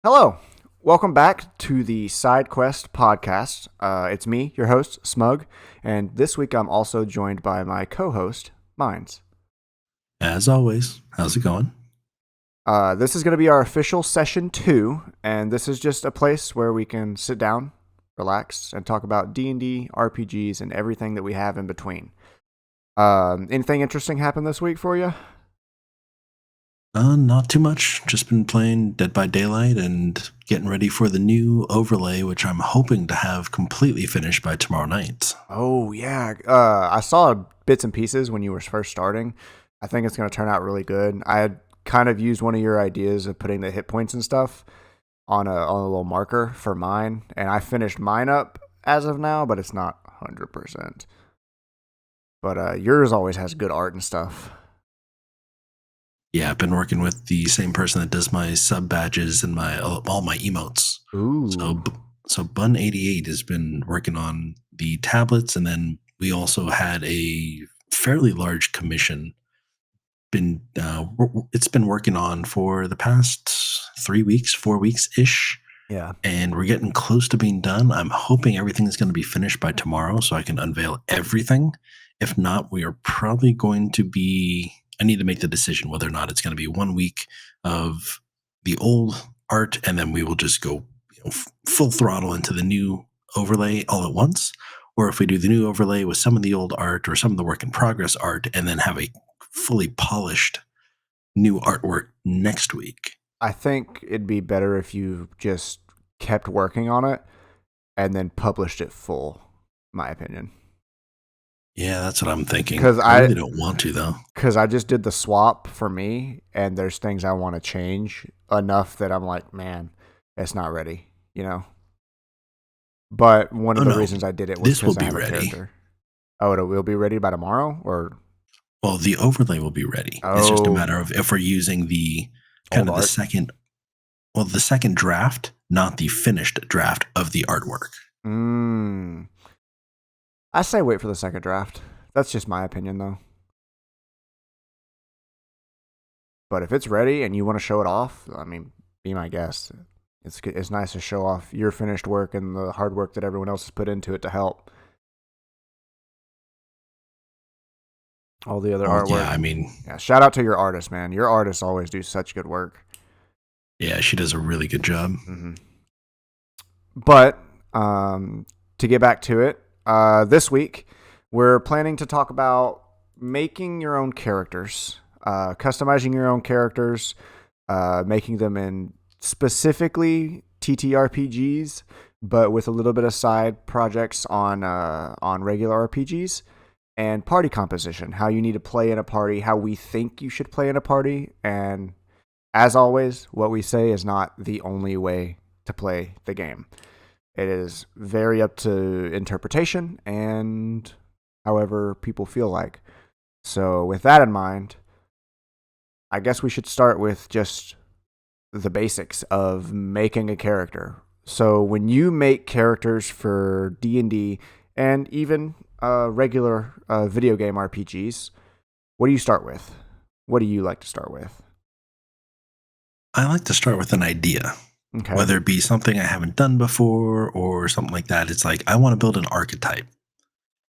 Hello, welcome back to the SideQuest Podcast. It's me, your host, Smug, and this week I'm also joined by my co-host, Mindz. As always, how's it going? This is going to be our official session 2, and this is just a place where we can sit down, relax, and talk about D&D, RPGs, and everything that we have in between. Anything interesting happened this week for you? Not too much. Just been playing Dead by Daylight and getting ready for the new overlay, which I'm hoping to have completely finished by tomorrow night. Oh, yeah. I saw bits and pieces when you were first starting. I think it's going to turn out really good. I had kind of used one of your ideas of putting the hit points and stuff on a little marker for mine, and I finished mine up as of now, but it's not 100%. But yours always has good art and stuff. Yeah, I've been working with the same person that does my sub badges and my all my emotes. Ooh. So Bun88 has been working on the tablets, and then we also had a fairly large commission. It's been working on for the past 3 weeks, 4 weeks ish. Yeah. And we're getting close to being done. I'm hoping everything's going to be finished by tomorrow so I can unveil everything. If not, we are probably going to be. I need to make the decision whether or not it's going to be 1 week of the old art, and then we will just go full throttle into the new overlay all at once. Or if we do the new overlay with some of the old art or some of the work in progress art, and then have a fully polished new artwork next week. I think it'd be better if you just kept working on it and then published it full, my opinion. Yeah, that's what I'm thinking. Because I really don't want to, though. Because I just did the swap for me, and there's things I want to change enough that I'm like, man, it's not ready, you know? But one of the reasons I did it was because I have a character. Oh, it will be ready by tomorrow? Or Well, the overlay will be ready. It's just a matter of if we're using the kind of the second draft, not the finished draft of the artwork. I say wait for the second draft. That's just my opinion, though. But if it's ready and you want to show it off, I mean, be my guest. It's nice to show off your finished work and the hard work that everyone else has put into it to help. All the other artwork. Yeah, I mean, shout out to your artist, man. Your artists always do such good work. Yeah, she does a really good job. Mm-hmm. But to get back to it, this week we're planning to talk about making your own characters, customizing your own characters, making them in specifically TTRPGs, but with a little bit of side projects on regular RPGs, and party composition, how you need to play in a party, how we think you should play in a party, and as always, what we say is not the only way to play the game. It is very up to interpretation and however people feel like. So with that in mind, I guess we should start with just the basics of making a character. So when you make characters for D&D and even regular video game RPGs, what do you start with? What do you like to start with? I like to start with an idea. Okay. Whether it be something I haven't done before or something like that. It's like I want to build an archetype.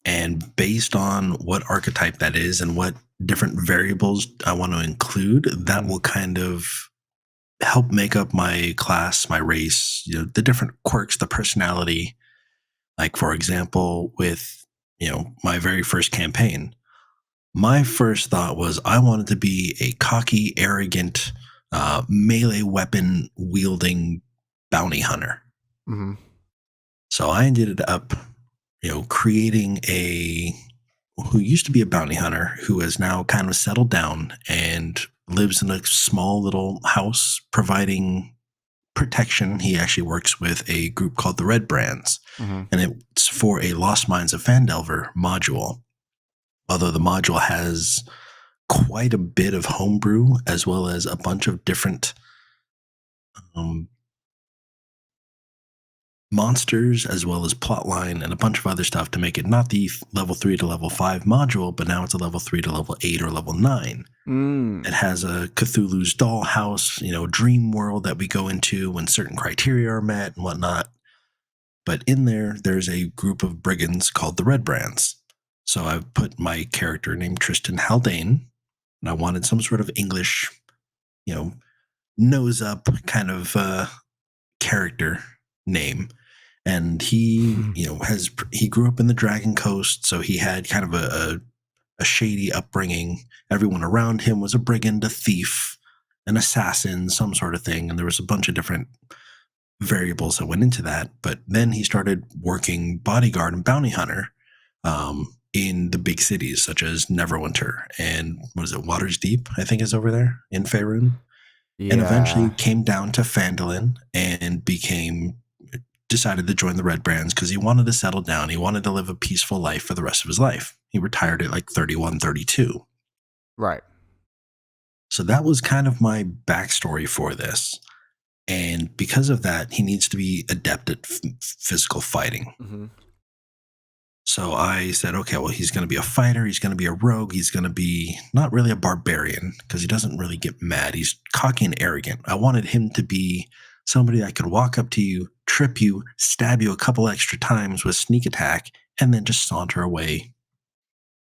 And based on what archetype that is and what different variables I want to include, that will kind of help make up my class, my race, the different quirks, the personality. Like, for example, with, my very first campaign, my first thought was I wanted to be a cocky, arrogant, melee weapon wielding bounty hunter. Mm-hmm. So I ended up, creating who used to be a bounty hunter who has now kind of settled down and lives in a small little house providing protection. He actually works with a group called the Red Brands, and it's for a Lost Mines of Phandelver module. Although the module has quite a bit of homebrew as well as a bunch of different monsters as well as plotline and a bunch of other stuff to make it not the level 3 to level 5 module, but now it's a level 3 to level 8 or level 9. It has a Cthulhu's dollhouse, dream world that we go into when certain criteria are met and whatnot. But in there's a group of brigands called the Red Brands. So I've put my character named Tristan Haldane, and I wanted some sort of English, nose up kind of character name. And he, he grew up in the Dragon Coast, so he had kind of a shady upbringing. Everyone around him was a brigand, a thief, an assassin, some sort of thing. And there was a bunch of different variables that went into that. But then he started working bodyguard and bounty hunter in the big cities, such as Neverwinter and Water's Deep, I think is over there in Faerun. Yeah. And eventually came down to Phandalin and decided to join the Red Brands because he wanted to settle down. He wanted to live a peaceful life for the rest of his life. He retired at like 31, 32. Right. So that was kind of my backstory for this. And because of that, he needs to be adept at physical fighting. Mm-hmm. So I said, okay, well, he's going to be a fighter. He's going to be a rogue. He's going to be not really a barbarian because he doesn't really get mad. He's cocky and arrogant. I wanted him to be somebody that could walk up to you, trip you, stab you a couple extra times with sneak attack, and then just saunter away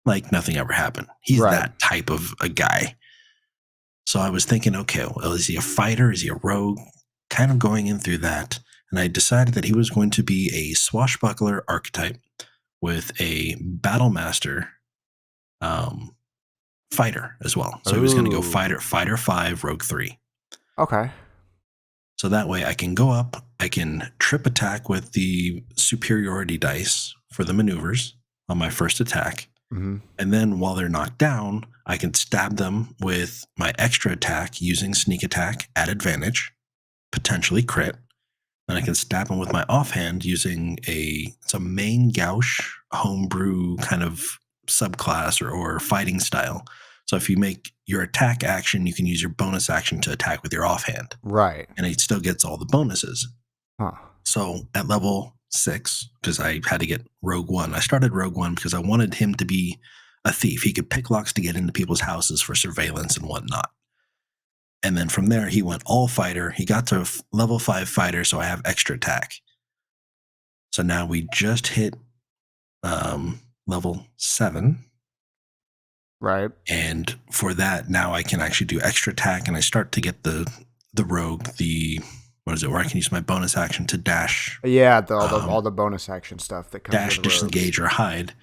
like nothing ever happened. He's that type of a guy. So I was thinking, okay, well, is he a fighter? Is he a rogue? Kind of going in through that. And I decided that he was going to be a swashbuckler archetype with a battle master fighter as well. So he was going to go fighter 5, rogue 3. Okay. So that way I can go up, I can trip attack with the superiority dice for the maneuvers on my first attack. Mm-hmm. And then while they're knocked down, I can stab them with my extra attack using sneak attack at advantage, potentially crit. And I can stab them with my offhand using it's a main gouge homebrew kind of subclass or fighting style. So if you make your attack action, you can use your bonus action to attack with your offhand. Right. And it still gets all the bonuses. Huh. So at level 6, because I had to get Rogue One, I started Rogue One because I wanted him to be a thief. He could pick locks to get into people's houses for surveillance and whatnot. And then from there, he went all fighter. He got to level 5 fighter, so I have extra attack. So now we just hit level 7. Right. And for that, now I can actually do extra attack, and I start to get the rogue, where I can use my bonus action to dash. Yeah, all the bonus action stuff that comes dash, disengage, or hide.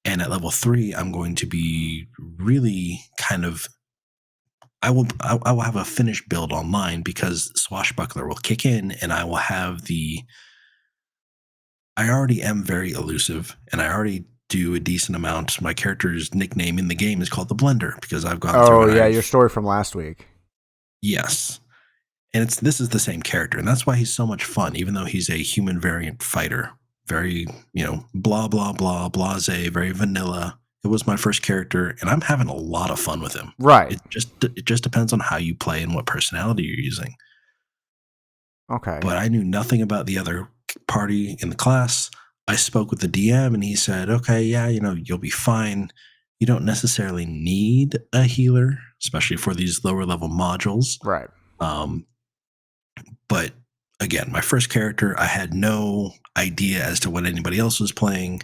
And at level 3, I'm going to be really kind of I will have a finished build online because Swashbuckler will kick in, and I will have I already am very elusive, and I already do a decent amount. My character's nickname in the game is called the Blender because I've gone through it. Oh, yeah, your story from last week. Yes. And this is the same character, and that's why he's so much fun, even though he's a human variant fighter. Very, blah, blah, blah, blase, very vanilla. It was my first character, and I'm having a lot of fun with him. Right. It just depends on how you play and what personality you're using. Okay. But I knew nothing about the other party in the class. I spoke with the DM, and he said, okay, yeah, you'll be fine. You don't necessarily need a healer, especially for these lower level modules. Right. But again, my first character, I had no idea as to what anybody else was playing.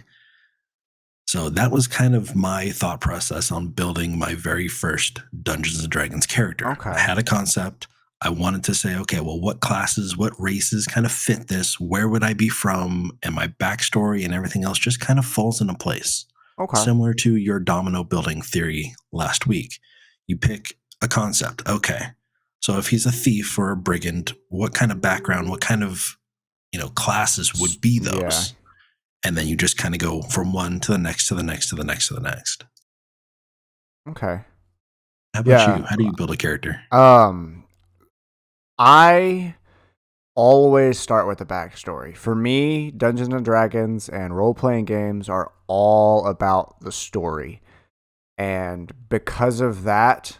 So that was kind of my thought process on building my very first Dungeons & Dragons character. Okay. I had a concept. I wanted to say, okay, well, what classes, what races kind of fit this? Where would I be from? And my backstory and everything else just kind of falls into place. Okay. Similar to your domino building theory last week. You pick a concept. Okay. So if he's a thief or a brigand, what kind of background, what kind of, classes would be those? Yeah. And then you just kind of go from one to the next, to the next, to the next, to the next. Okay. How about you? How do you build a character? I always start with a backstory. For me, Dungeons & Dragons and role-playing games are all about the story. And because of that,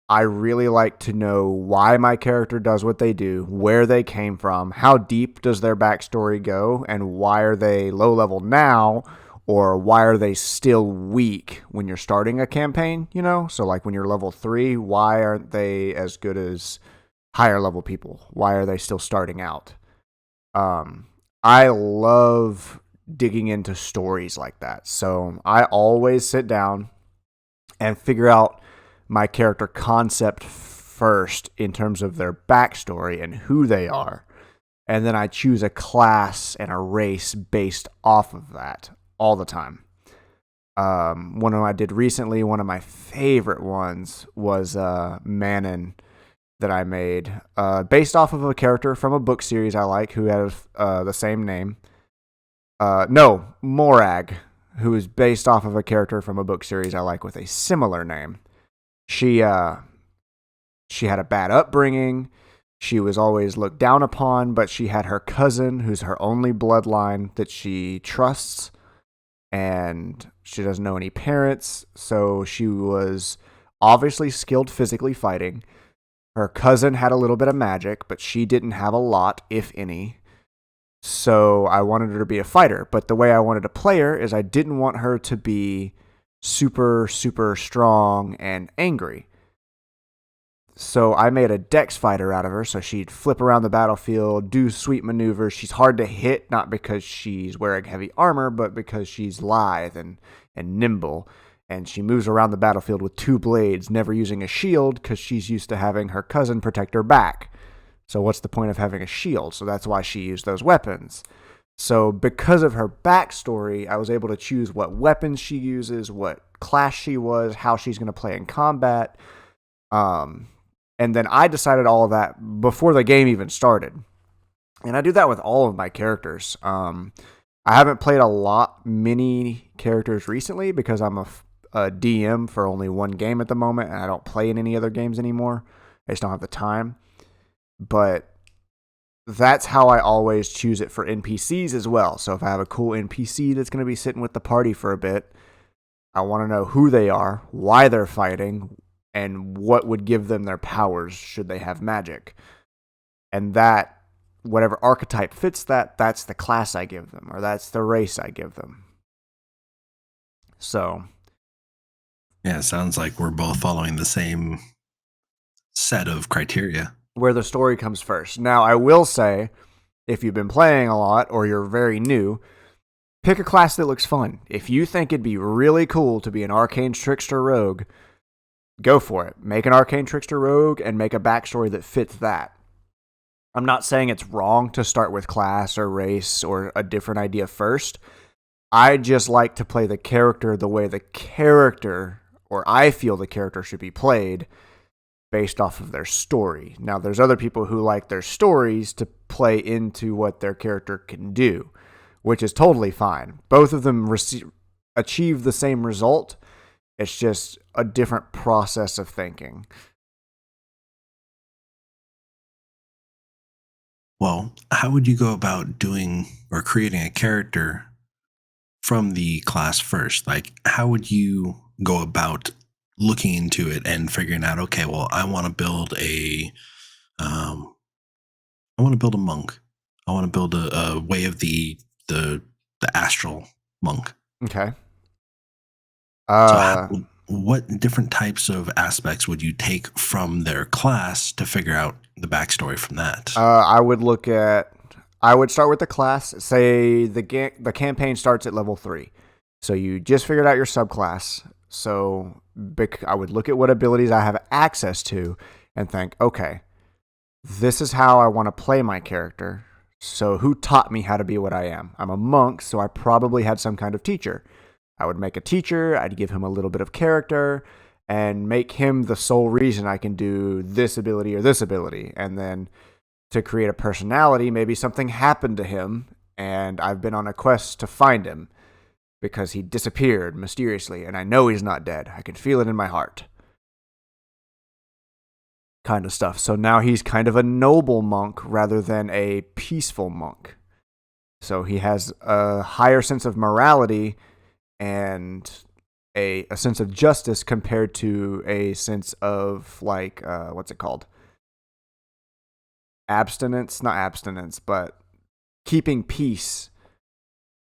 I really like to know why my character does what they do, where they came from, how deep does their backstory go, and why are they low level now, or why are they still weak when you're starting a campaign, you know? So like when you're level 3, why aren't they as good as higher level people? Why are they still starting out? I love digging into stories like that. So I always sit down and figure out my character concept first in terms of their backstory and who they are. And then I choose a class and a race based off of that all the time. One of I did recently, one of my favorite ones was Manon that I made, based off of a character from a book series I like who has the same name. No, Morag, who is based off of a character from a book series I like with a similar name. She had a bad upbringing. She was always looked down upon, but she had her cousin, who's her only bloodline that she trusts, and she doesn't know any parents, so she was obviously skilled physically fighting. Her cousin had a little bit of magic, but she didn't have a lot, if any. So I wanted her to be a fighter, but the way I wanted to play her is I didn't want her to be super, super strong and angry. So I made a dex fighter out of her, so she'd flip around the battlefield, do sweet maneuvers. She's hard to hit, not because she's wearing heavy armor, but because she's lithe and nimble. And she moves around the battlefield with 2 blades, never using a shield because she's used to having her cousin protect her back. So what's the point of having a shield? So that's why she used those weapons. So because of her backstory, I was able to choose what weapons she uses, what class she was, how she's going to play in combat. And then I decided all of that before the game even started. And I do that with all of my characters. I haven't played many characters recently because I'm a DM for only one game at the moment, and I don't play in any other games anymore. I just don't have the time. But that's how I always choose it for NPCs as well. So if I have a cool NPC that's going to be sitting with the party for a bit, I want to know who they are, why they're fighting, and what would give them their powers should they have magic. And that, whatever archetype fits that, that's the class I give them, or that's the race I give them. So. Yeah, it sounds like we're both following the same set of criteria. Where the story comes first. Now, I will say, if you've been playing a lot or you're very new, pick a class that looks fun. If you think it'd be really cool to be an arcane trickster rogue, go for it. Make an arcane trickster rogue and make a backstory that fits that. I'm not saying it's wrong to start with class or race or a different idea first. I just like to play the character the way the character, or I feel the character should be played, based off of their story. Now, there's other people who like their stories to play into what their character can do, which is totally fine. Both of them achieve the same result. It's just a different process of thinking. Well, how would you go about doing or creating a character from the class first? Like, how would you go about looking into it and figuring out, okay, well, I want to build a monk. I want to build a way of the astral monk. Okay. What different types of aspects would you take from their class to figure out the backstory from that? I would start with the class. Say the campaign starts at level 3. So you just figured out your subclass. So I would look at what abilities I have access to and think, okay, this is how I want to play my character. So who taught me how to be what I am? I'm a monk, so I probably had some kind of teacher. I would make a teacher, I'd give him a little bit of character, and make him the sole reason I can do this ability or this ability. And then to create a personality, maybe something happened to him, and I've been on a quest to find him because he disappeared mysteriously, and I know he's not dead. I can feel it in my heart. Kind of stuff. So now he's kind of a noble monk rather than a peaceful monk. So he has a higher sense of morality and a sense of justice compared to a sense of like what's it called? Abstinence, not abstinence, but keeping peace.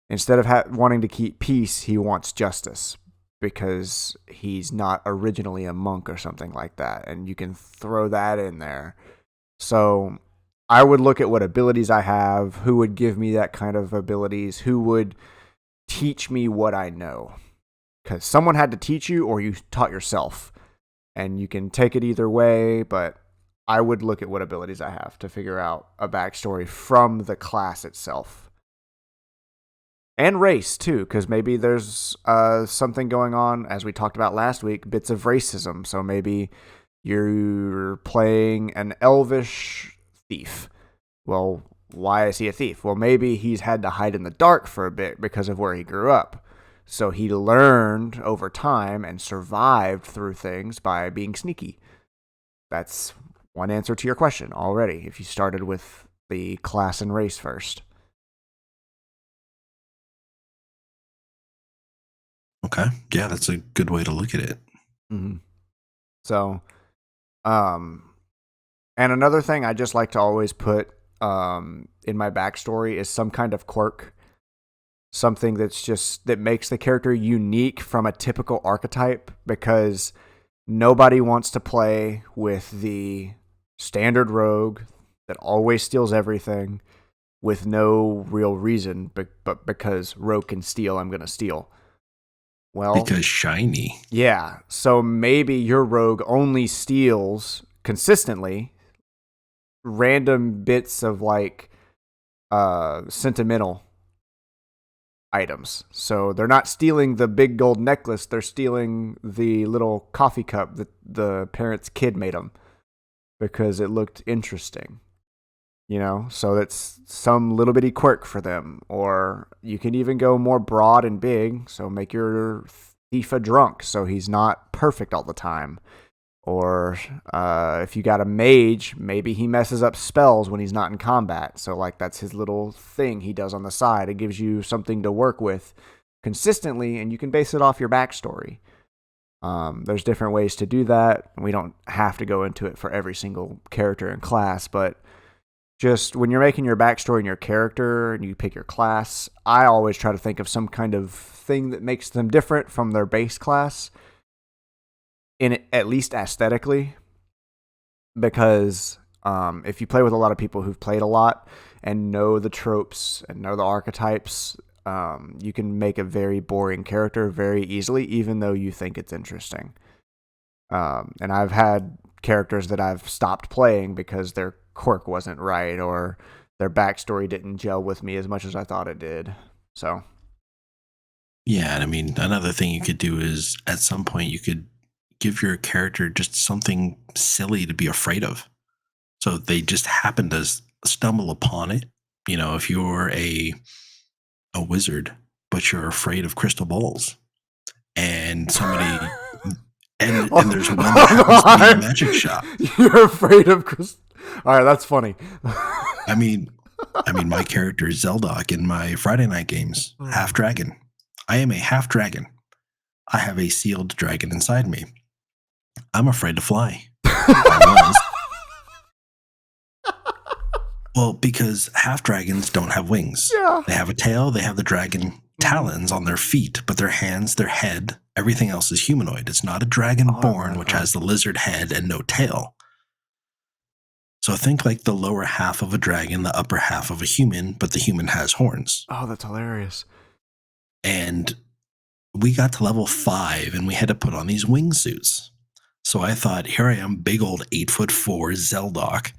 Instead of wanting to keep peace, he wants justice because he's not originally a monk or something like that. And you can throw that in there. So I would look at what abilities I have, who would give me that kind of abilities, who would teach me what I know. Because someone had to teach you or you taught yourself. And you can take it either way, but I would look at what abilities I have to figure out a backstory from the class itself. And race, too, because maybe there's something going on, as we talked about last week, bits of racism. So maybe you're playing an elvish thief. Well, why is he a thief? Well, maybe he's had to hide in the dark for a bit because of where he grew up. So he learned over time and survived through things by being sneaky. That's one answer to your question already, if you started with the class and race first. Okay. Yeah, that's a good way to look at it. Mm-hmm. So, and another thing I just like to always put in my backstory is some kind of quirk. Something that makes the character unique from a typical archetype, because nobody wants to play with the standard rogue that always steals everything with no real reason, but because rogue can steal, I'm going to steal. Well, because shiny. Yeah. So maybe your rogue only steals consistently random bits of like sentimental items. So they're not stealing the big gold necklace, they're stealing the little coffee cup that the parent's kid made them because it looked interesting. You know, so that's some little bitty quirk for them. Or you can even go more broad and big, so make your thief a drunk so he's not perfect all the time. Or if you got a mage, maybe he messes up spells when he's not in combat. So like that's his little thing he does on the side. It gives you something to work with consistently, and you can base it off your backstory. There's different ways to do that. We don't have to go into it for every single character and class, but just when you're making your backstory and your character and you pick your class, I always try to think of some kind of thing that makes them different from their base class, at least aesthetically. Because if you play with a lot of people who've played a lot and know the tropes and know the archetypes, you can make a very boring character very easily, even though you think it's interesting. And I've had characters that I've stopped playing because their quirk wasn't right or their backstory didn't gel with me as much as I thought it did. So yeah, and I mean, another thing you could do is at some point you could give your character just something silly to be afraid of, so they just happen to stumble upon it. You know, if you're a wizard but you're afraid of crystal balls, and somebody and there's one that happens to be a magic shop. You're afraid of crystal. All right, that's funny. I mean, my character is Zeldok in my Friday night games, half dragon. I am a half dragon. I have a sealed dragon inside me. I'm afraid to fly. Well, because half dragons don't have wings. Yeah. They have a tail, they have the dragon talons on their feet, but their hands, their head, everything else is humanoid. It's not a dragonborn, which has the lizard head and no tail. So think like the lower half of a dragon, the upper half of a human, but the human has horns. Oh, that's hilarious. And we got to level 5 and we had to put on these wingsuits. So I thought, here I am, big old 8'4" Zeldok,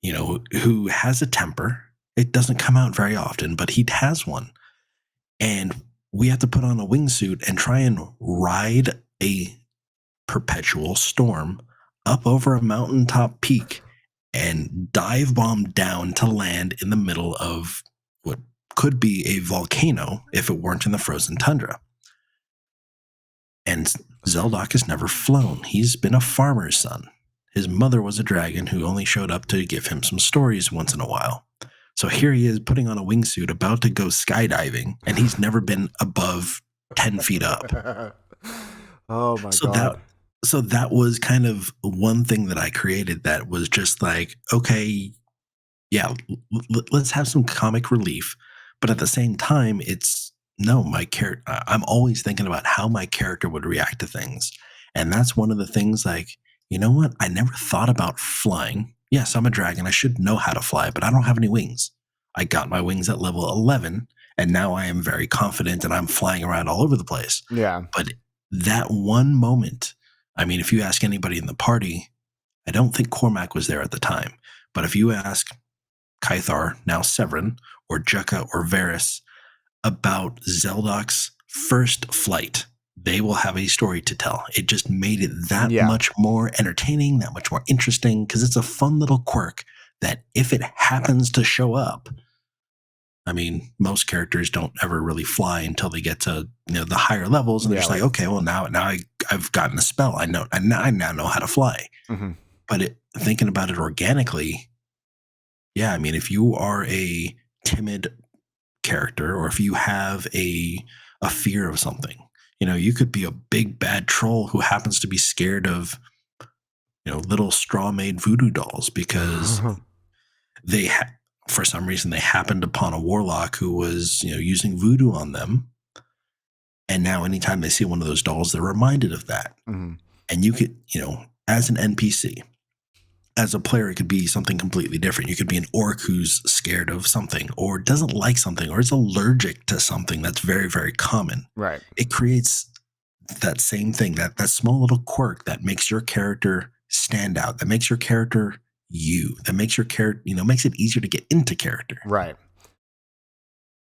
you know, who has a temper. It doesn't come out very often, but he has one. And we have to put on a wingsuit and try and ride a perpetual storm up over a mountaintop peak and dive bomb down to land in the middle of what could be a volcano if it weren't in the frozen tundra. And Zeldok has never flown. He's been a farmer's son. His mother was a dragon who only showed up to give him some stories once in a while. So here he is putting on a wingsuit, about to go skydiving, and he's never been above 10 feet up. Oh my So god. that was kind of one thing that I created that was just like, okay, yeah, let's have some comic relief, but at the same time, it's no, my character. I'm always thinking about how my character would react to things, and that's one of the things. Like, you know what? I never thought about flying. Yes, I'm a dragon. I should know how to fly, but I don't have any wings. I got my wings at level 11, and now I am very confident, and I'm flying around all over the place. Yeah. But that one moment, I mean, if you ask anybody in the party, I don't think Cormac was there at the time, but if you ask Kythar, now Severin, or Jukka or Varys about Zeldok's first flight, they will have a story to tell. It just made it that Yeah. much more entertaining, that much more interesting, because it's a fun little quirk that if it happens to show up, I mean, most characters don't ever really fly until they get to the higher levels, and they're just like, okay, well now I've gotten a spell. I now know how to fly. Mm-hmm. But thinking about it organically, yeah, I mean, if you are a timid character, or if you have a fear of something, you could be a big bad troll who happens to be scared of little straw made voodoo dolls because they for some reason they happened upon a warlock who was using voodoo on them, and now anytime they see one of those dolls, they're reminded of that. Mm-hmm. And you could as an NPC, as a player, it could be something completely different. You could be an orc who's scared of something or doesn't like something or is allergic to something that's very, very common. Right. It creates that same thing, that small little quirk that makes your character stand out, that makes your character you, that makes your character, makes it easier to get into character. Right.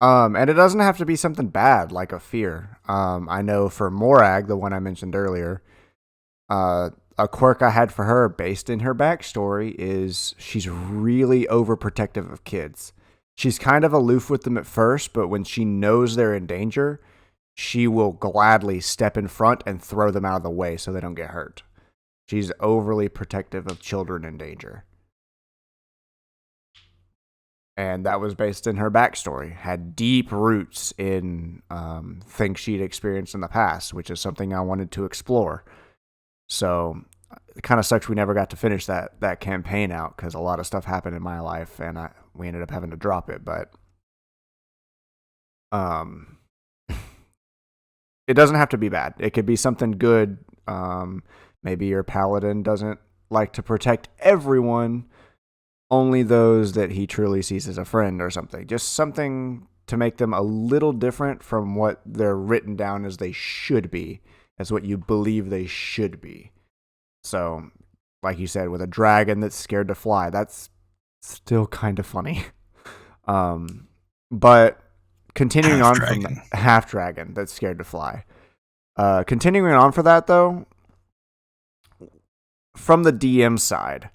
And it doesn't have to be something bad like a fear. I know for Morag, the one I mentioned earlier, a quirk I had for her based in her backstory is she's really overprotective of kids. She's kind of aloof with them at first, but when she knows they're in danger, she will gladly step in front and throw them out of the way so they don't get hurt. She's overly protective of children in danger. And that was based in her backstory. Had deep roots in things she'd experienced in the past, which is something I wanted to explore. So it kind of sucks we never got to finish that campaign out because a lot of stuff happened in my life and we ended up having to drop it. But it doesn't have to be bad. It could be something good. Maybe your paladin doesn't like to protect everyone, only those that he truly sees as a friend or something. Just something to make them a little different from what they're written down as they should be, as what you believe they should be. So, like you said, with a dragon that's scared to fly, that's still kind of funny. But continuing on from half dragon that's scared to fly. Continuing on for that though, from the DM side,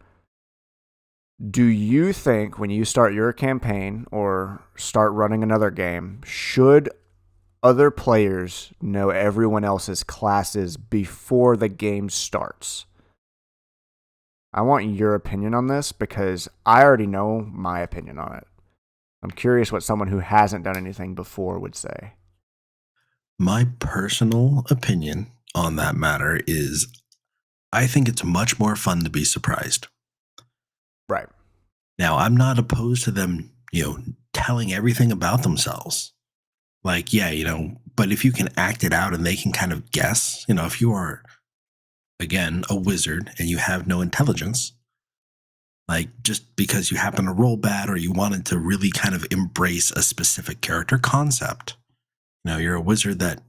do you think when you start your campaign or start running another game, should other players know everyone else's classes before the game starts? I want your opinion on this because I already know my opinion on it. I'm curious what someone who hasn't done anything before would say. My personal opinion on that matter is I think it's much more fun to be surprised. Right. Now, I'm not opposed to them, telling everything about themselves. Like, yeah, but if you can act it out and they can kind of guess, if you are, again, a wizard and you have no intelligence, like just because you happen to roll bad or you wanted to really kind of embrace a specific character concept, you're a wizard that,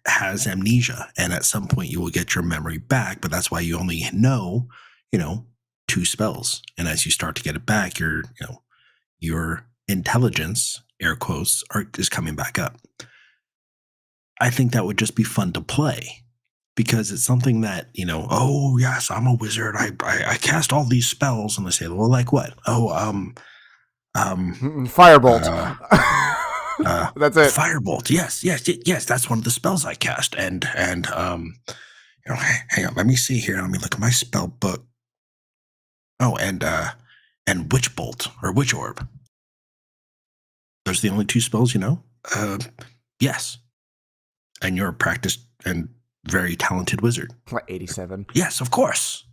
has amnesia, and at some point you will get your memory back, but that's why you only know, 2 spells. And as you start to get it back, your intelligence, air quotes, is coming back up. I think that would just be fun to play because it's something that, oh yes, I'm a wizard. I cast all these spells, and they say, well, like what? Oh, Firebolt. That's it. Firebolt. Yes. That's one of the spells I cast. And hang on. Let me see here. Let me look at my spell book. Oh, and Witch Bolt or Witch Orb. Those are the only 2 spells, Yes. And you're practiced and very talented wizard. Like 87. Yes, of course.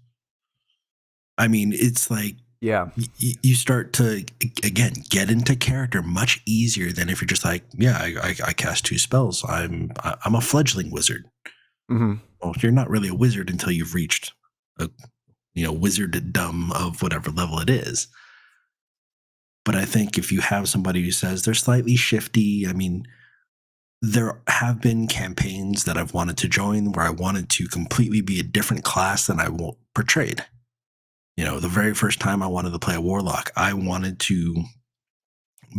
I mean, it's like, yeah, you start to, again, get into character much easier than if you're just like, yeah, I cast 2 spells. I'm a fledgling wizard. Mm-hmm. Well, you're not really a wizard until you've reached a, wizarddom of whatever level it is. But I think if you have somebody who says they're slightly shifty, I mean, there have been campaigns that I've wanted to join where I wanted to completely be a different class than I portrayed. The very first time I wanted to play a warlock, I wanted to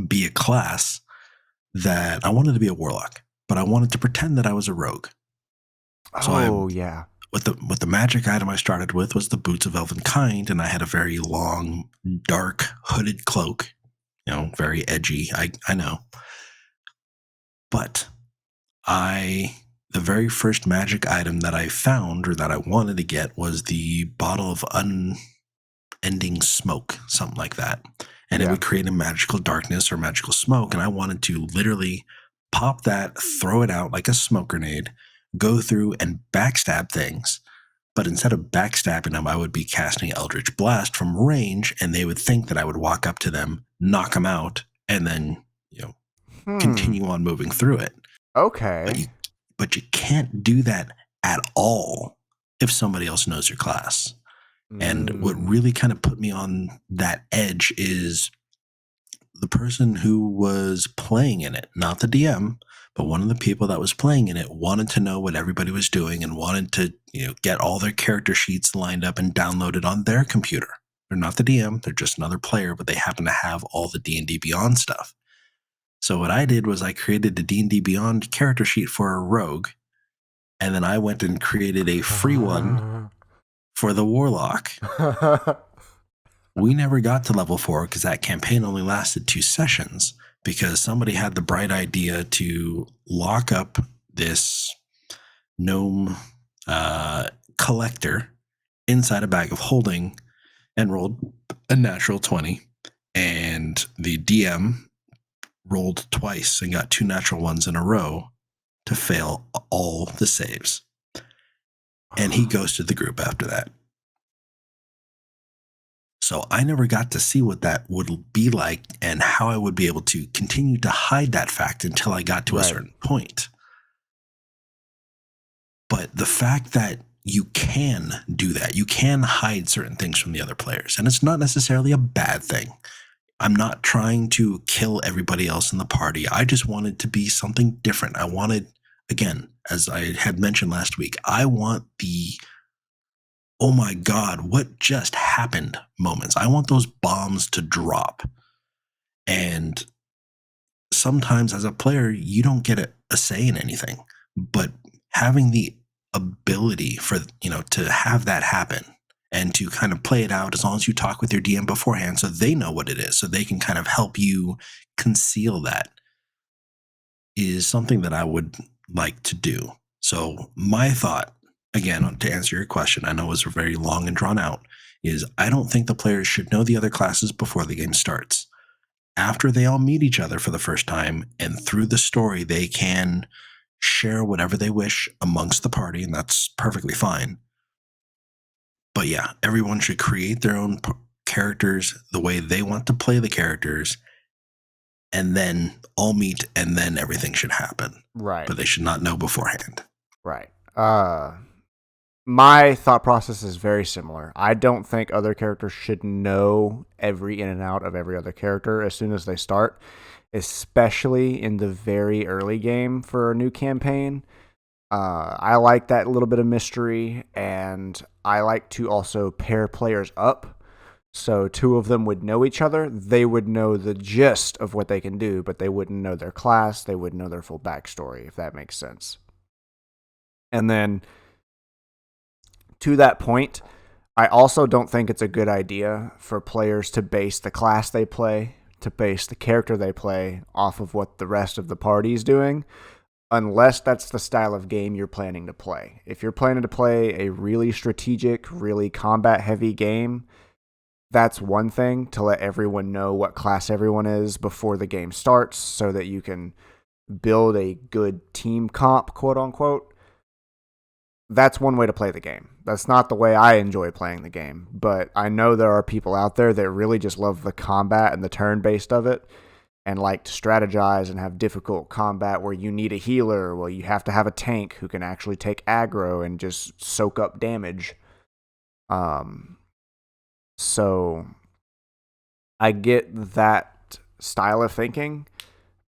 be a class that I wanted to be a warlock, but I wanted to pretend that I was a rogue. So yeah. What the magic item I started with was the Boots of Elven Kind, and I had a very long, dark, hooded cloak. Very edgy. I know. But the very first magic item that I found or that I wanted to get was the bottle of unending smoke, something like that. And it would create a magical darkness or magical smoke. And I wanted to literally pop that, throw it out like a smoke grenade, go through and backstab things. But instead of backstabbing them, I would be casting Eldritch Blast from range, and they would think that I would walk up to them, knock them out, and then, continue on moving through it. Okay. But you can't do that at all if somebody else knows your class. And what really kind of put me on that edge is the person who was playing in it, not the DM, but one of the people that was playing in it wanted to know what everybody was doing and wanted to, get all their character sheets lined up and downloaded on their computer. They're not the DM, they're just another player, but they happen to have all the D&D Beyond stuff. So what I did was I created the D&D Beyond character sheet for a rogue, and then I went and created a free one for the warlock. We never got to level 4 because that campaign only lasted 2 sessions because somebody had the bright idea to lock up this gnome collector inside a bag of holding and rolled a natural 20. And the DM rolled twice and got 2 natural ones in a row to fail all the saves. And he ghosted the group after that. So I never got to see what that would be like and how I would be able to continue to hide that fact until I got to a certain point. But the fact that you can do that, you can hide certain things from the other players, and it's not necessarily a bad thing. I'm not trying to kill everybody else in the party. I just wanted to be something different. I wanted, again, as I had mentioned last week, I want the oh my God, what just happened moments. I want those bombs to drop. And sometimes as a player, you don't get a say in anything, but having the ability for, to have that happen and to kind of play it out as long as you talk with your DM beforehand so they know what it is, so they can kind of help you conceal that, is something that I would like to do. So my thought, again, to answer your question, I know it was very long and drawn out, is I don't think the players should know the other classes before the game starts. After they all meet each other for the first time and through the story, they can share whatever they wish amongst the party, and that's perfectly fine. But yeah, everyone should create their own characters the way they want to play the characters, and then all meet, and then everything should happen. Right. But they should not know beforehand. Right. My thought process is very similar. I don't think other characters should know every in and out of every other character as soon as they start, especially in the very early game for a new campaign. I like that little bit of mystery, and I like to also pair players up. So 2 of them would know each other. They would know the gist of what they can do, but they wouldn't know their class. They wouldn't know their full backstory, if that makes sense. And then, to that point, I also don't think it's a good idea for players to base the class they play, to base the character they play off of what the rest of the party is doing, unless that's the style of game you're planning to play. If you're planning to play a really strategic, really combat-heavy game, that's one thing, to let everyone know what class everyone is before the game starts so that you can build a good team comp, quote-unquote. that's one way to play the game. That's not the way I enjoy playing the game, but I know there are people out there that really just love the combat and the turn-based of it and like to strategize and have difficult combat where you need a healer, well, you have to have a tank who can actually take aggro and just soak up damage. So I get that style of thinking,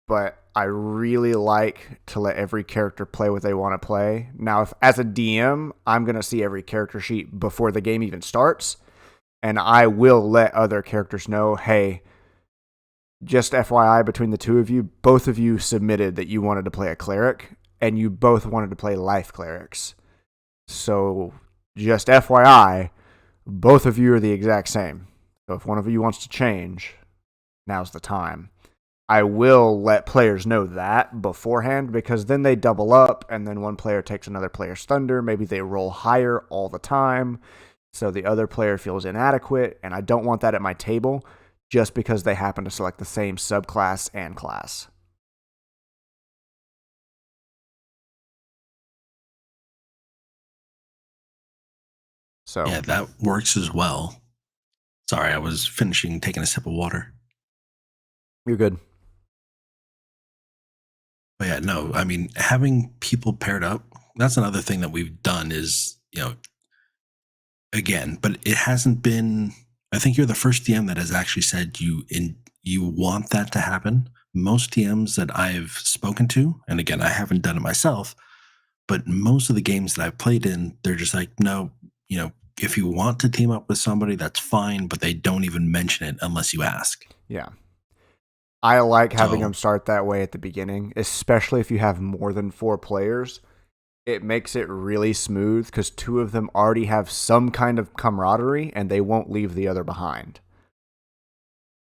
but I really like to let every character play what they want to play. Now, if as a DM, I'm going to see every character sheet before the game even starts, and I will let other characters know, hey, just FYI, between the two of you, both of you submitted that you wanted to play a cleric, and you both wanted to play life clerics. So, just FYI, both of you are the exact same. So if one of you wants to change, now's the time. I will let players know that beforehand, because then they double up, and then one player takes another player's thunder. Maybe they roll higher all the time, so the other player feels inadequate, and I don't want that at my table just because they happen to select the same subclass and class. So yeah, that works as well. Sorry, I was finishing taking a sip of water. You're good. But yeah, no, I mean, having people paired up, that's another thing that we've done is, again, but it hasn't been, I think you're the first DM that has actually said you want that to happen. Most DMs that I've spoken to, and again, I haven't done it myself, but most of the games that I've played in, they're just like, no, if you want to team up with somebody, that's fine, but they don't even mention it unless you ask. Yeah. I like having them start that way at the beginning, especially if you have more than 4 players. It makes it really smooth because 2 of them already have some kind of camaraderie and they won't leave the other behind.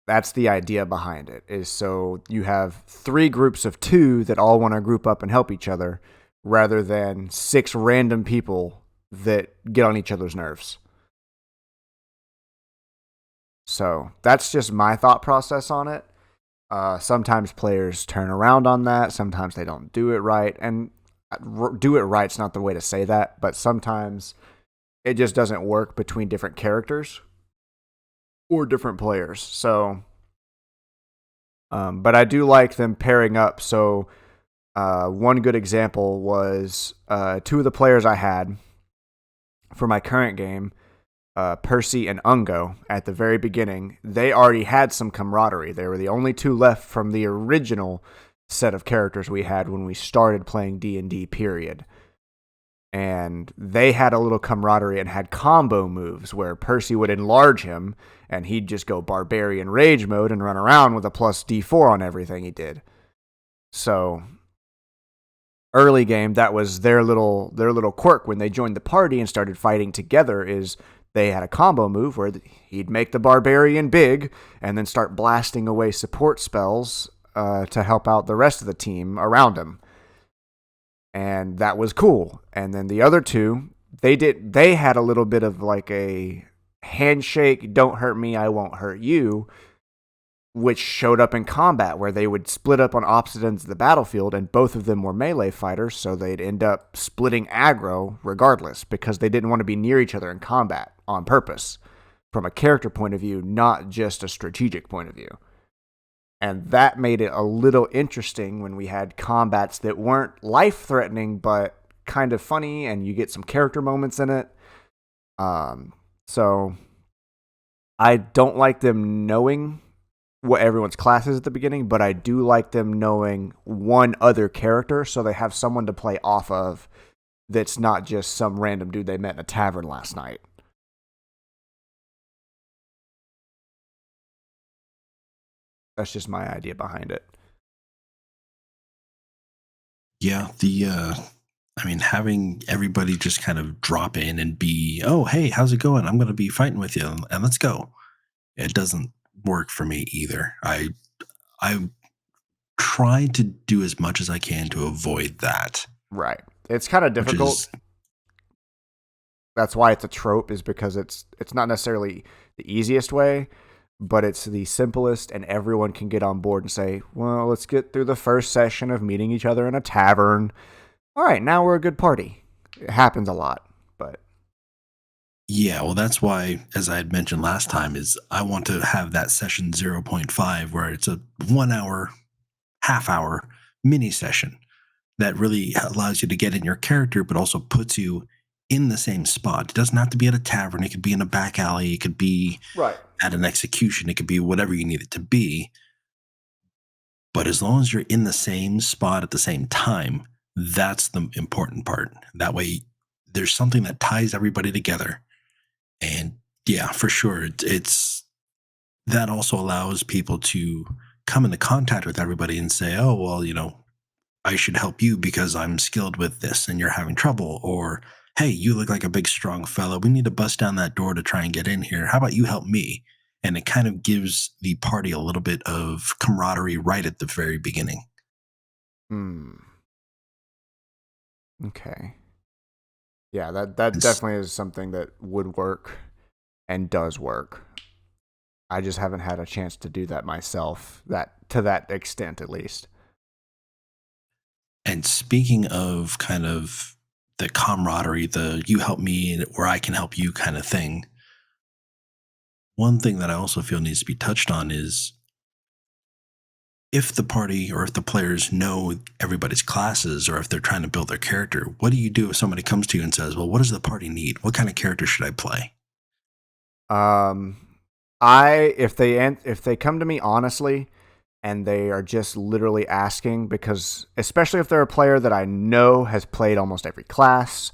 That's the idea behind it, is so you have 3 groups of 2 that all want to group up and help each other rather than 6 random people that get on each other's nerves. So that's just my thought process on it. Sometimes players turn around on that. Sometimes they don't do it right. And do it right's not the way to say that, but sometimes it just doesn't work between different characters or different players. So, but I do like them pairing up. So, one good example was 2 of the players I had for my current game, Percy and Ungo, at the very beginning, they already had some camaraderie. They were the only 2 left from the original set of characters we had when we started playing D&D, period. And they had a little camaraderie and had combo moves where Percy would enlarge him and he'd just go barbarian rage mode and run around with a plus D4 on everything he did. So early game, that was their little quirk when they joined the party and started fighting together, is they had a combo move where he'd make the barbarian big and then start blasting away support spells to help out the rest of the team around him. And that was cool. And then the other 2, they had a little bit of like a handshake, don't hurt me, I won't hurt you, which showed up in combat where they would split up on opposite ends of the battlefield, and both of them were melee fighters, so they'd end up splitting aggro regardless because they didn't want to be near each other in combat on purpose from a character point of view, not just a strategic point of view. And that made it a little interesting when we had combats that weren't life-threatening but kind of funny, and you get some character moments in it. So I don't like them knowing what everyone's class is at the beginning, but I do like them knowing one other character so they have someone to play off of that's not just some random dude they met in a tavern last night. That's just my idea behind it. Yeah, having everybody just kind of drop in and be, oh, hey, how's it going? I'm going to be fighting with you and let's go. It doesn't work for me either. I try to do as much as I can to avoid that. Right. It's kind of difficult. That's why it's a trope, is because it's not necessarily the easiest way, but it's the simplest, and everyone can get on board and say, well, let's get through the first session of meeting each other in a tavern. All right, now we're a good party. It happens a lot, but Yeah, well, that's why, as I had mentioned last time, is I want to have that session 0.5 where it's a 1 hour, half hour mini session that really allows you to get in your character, but also puts you in the same spot. It doesn't have to be at a tavern. It could be in a back alley. It could be right. at an execution. It could be whatever you need it to be. But as long as you're in the same spot at the same time, that's the important part. That way, there's something that ties everybody together. And yeah, for sure, it's that also allows people to come into contact with everybody and say, oh, well, I should help you because I'm skilled with this and you're having trouble. Or, hey, you look like a big, strong fellow. We need to bust down that door to try and get in here. How about you help me? And it kind of gives the party a little bit of camaraderie right at the very beginning. Okay. Yeah, that definitely is something that would work and does work. I just haven't had a chance to do that myself, to that extent at least. And speaking of kind of the camaraderie, the you help me or I can help you kind of thing, one thing that I also feel needs to be touched on is if the party or if the players know everybody's classes or if they're trying to build their character, what do you do if somebody comes to you and says, well, what does the party need? What kind of character should I play? If they come to me honestly and they are just literally asking, because especially if they're a player that I know has played almost every class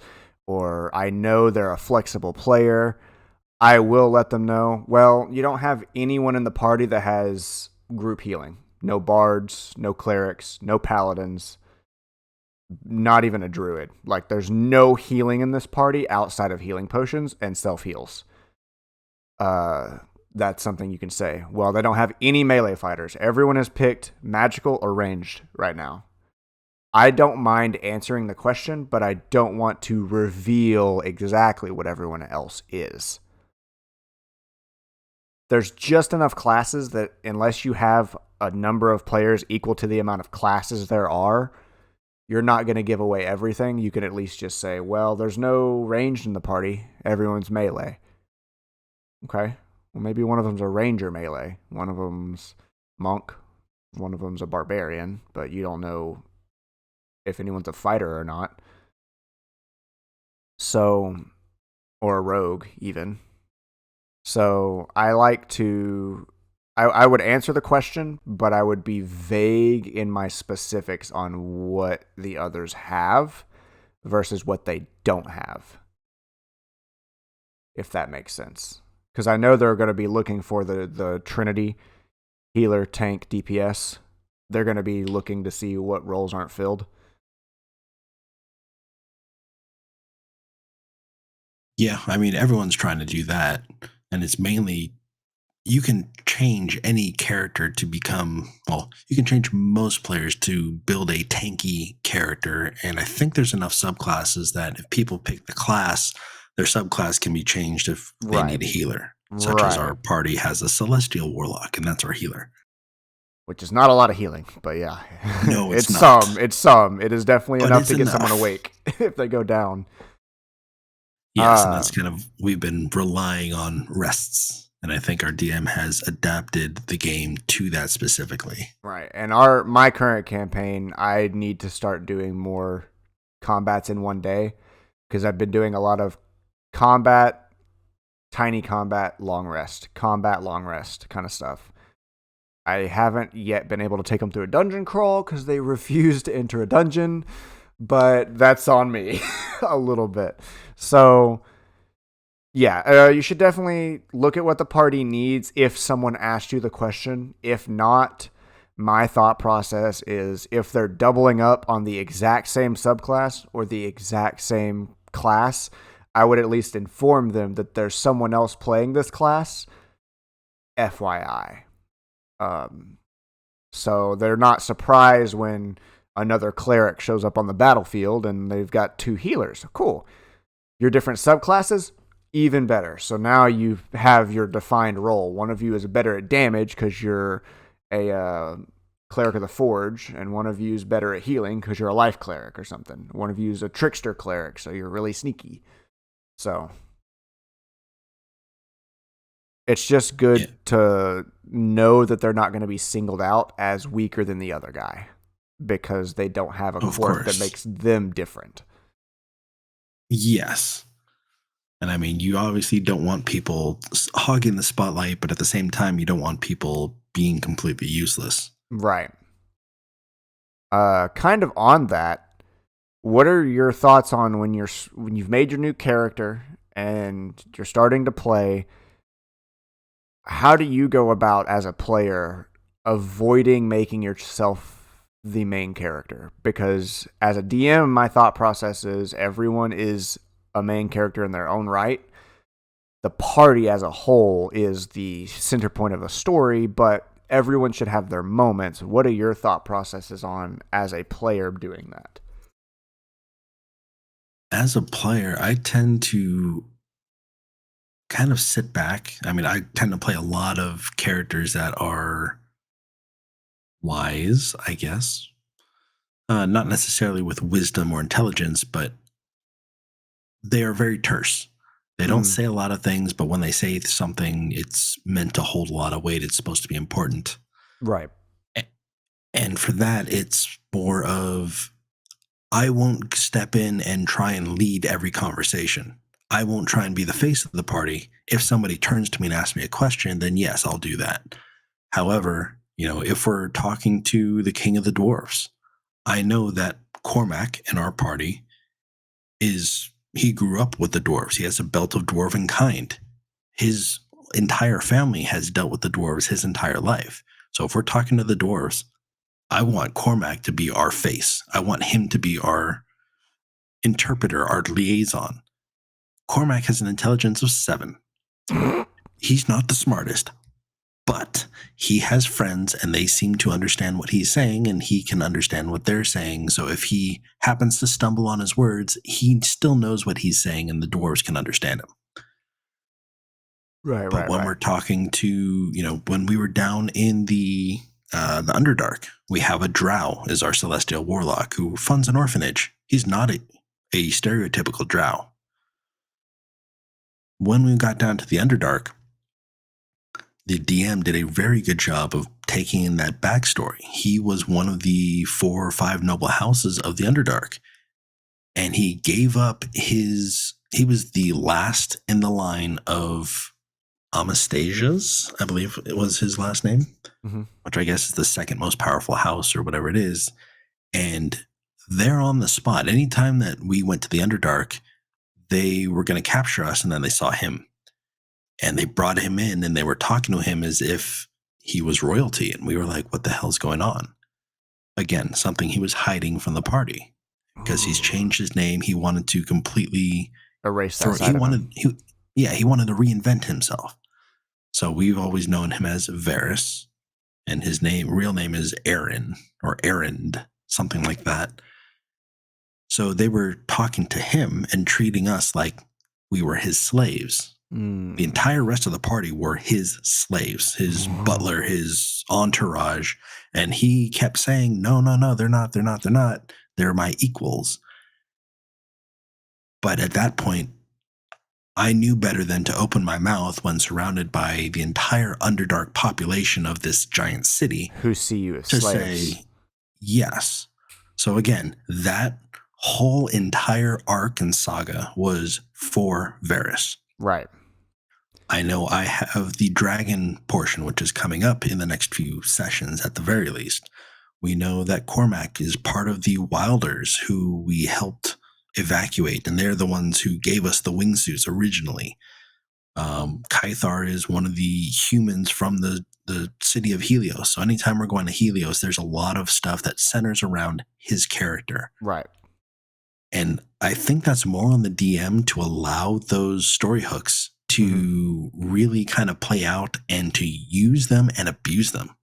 or I know they're a flexible player, I will let them know, well, you don't have anyone in the party that has group healing. No bards, no clerics, no paladins, not even a druid. Like, there's no healing in this party outside of healing potions and self-heals. That's something you can say. Well, they don't have any melee fighters. Everyone has picked magical or ranged right now. I don't mind answering the question, but I don't want to reveal exactly what everyone else is. There's just enough classes that unless you have a number of players equal to the amount of classes there are, you're not going to give away everything. You can at least just say, well, there's no ranged in the party. Everyone's melee. Okay. Well, maybe one of them's a ranger melee. One of them's monk. One of them's a barbarian, but you don't know if anyone's a fighter or not. So, or a rogue even. So I like to, I would answer the question, but I would be vague in my specifics on what the others have versus what they don't have. If that makes sense. Because I know they're going to be looking for the Trinity, healer, tank, DPS. They're going to be looking to see what roles aren't filled. Yeah, I mean, everyone's trying to do that. And it's mainly, you can change any character to become, well, you can change most players to build a tanky character. And I think there's enough subclasses that if people pick the class, their subclass can be changed if they need a healer. Such as our party has a Celestial Warlock, and that's our healer. Which is not a lot of healing, but yeah. No, it's not. Some. It's some. It is definitely enough to get someone awake if they go down. Yes, and that's kind of, we've been relying on rests. And I think our DM has adapted the game to that specifically. Right. And my current campaign, I need to start doing more combats in one day because I've been doing a lot of combat, tiny combat, long rest kind of stuff. I haven't yet been able to take them through a dungeon crawl because they refuse to enter a dungeon, but that's on me a little bit. So, yeah, you should definitely look at what the party needs if someone asked you the question. If not, my thought process is if they're doubling up on the exact same subclass or the exact same class, I would at least inform them that there's someone else playing this class, FYI. So they're not surprised when another cleric shows up on the battlefield and they've got two healers. Cool. Your different subclasses, even better. So now you have your defined role. One of you is better at damage because you're a cleric of the forge, and one of you is better at healing because you're a life cleric or something. One of you is a trickster cleric, so you're really sneaky. So it's just good to know that they're not going to be singled out as weaker than the other guy because they don't have a quirk that makes them different. Yes. And I mean, you obviously don't want people hogging the spotlight, but at the same time, you don't want people being completely useless. Right. Kind of on that, what are your thoughts on when you've made your new character and you're starting to play? How do you go about as a player avoiding making yourself the main character? Because as a DM, my thought process is everyone is a main character in their own right. The party as a whole is the center point of the story, but everyone should have their moments. What are your thought processes on as a player doing that? As a player, I tend to kind of sit back. I mean, I tend to play a lot of characters that are wise, I guess. Not necessarily with wisdom or intelligence, but they are very terse. They don't say a lot of things, but when they say something, it's meant to hold a lot of weight. It's supposed to be important. Right. And for that, it's more of, I won't step in and try and lead every conversation. I won't try and be the face of the party. If somebody turns to me and asks me a question, then yes, I'll do that. However, if we're talking to the king of the dwarves, I know that Cormac in our party he grew up with the dwarves. He has a belt of dwarven kind. His entire family has dealt with the dwarves his entire life. So if we're talking to the dwarves, I want Cormac to be our face. I want him to be our interpreter, our liaison. Cormac has an intelligence of 7. He's not the smartest, but he has friends and they seem to understand what he's saying and he can understand what they're saying. So if he happens to stumble on his words, he still knows what he's saying and the dwarves can understand him. But when we're talking to, when we were down in the Underdark, we have a drow as our celestial warlock who funds an orphanage. He's not a stereotypical drow. When we got down to the Underdark, the DM did a very good job of taking in that backstory. He was one of the 4 or 5 noble houses of the Underdark. And he gave up he was the last in the line of Amastasia's, I believe it was his last name, which I guess is the second most powerful house or whatever it is. And they're on the spot. Anytime that we went to the Underdark, they were going to capture us and then they saw him. And they brought him in and they were talking to him as if he was royalty. And we were like, what the hell's going on? Again, something he was hiding from the party because he's changed his name. He wanted to completely erase that side of him. He wanted to reinvent himself. So we've always known him as Varys, and his real name is Aaron or Erend, something like that. So they were talking to him and treating us like we were his slaves. The entire rest of the party were his slaves, his butler, his entourage. And he kept saying, no, they're not. They're my equals. But at that point, I knew better than to open my mouth when surrounded by the entire Underdark population of this giant city. Who see you as to slaves. Say yes. So again, that whole entire arc and saga was for Varys. Right. I know I have the dragon portion, which is coming up in the next few sessions at the very least. We know that Cormac is part of the Wilders who we helped evacuate, and they're the ones who gave us the wingsuits originally. Kythar is one of the humans from the city of Helios. So anytime we're going to Helios, there's a lot of stuff that centers around his character. Right. And I think that's more on the DM to allow those story hooks to really kind of play out and to use them and abuse them.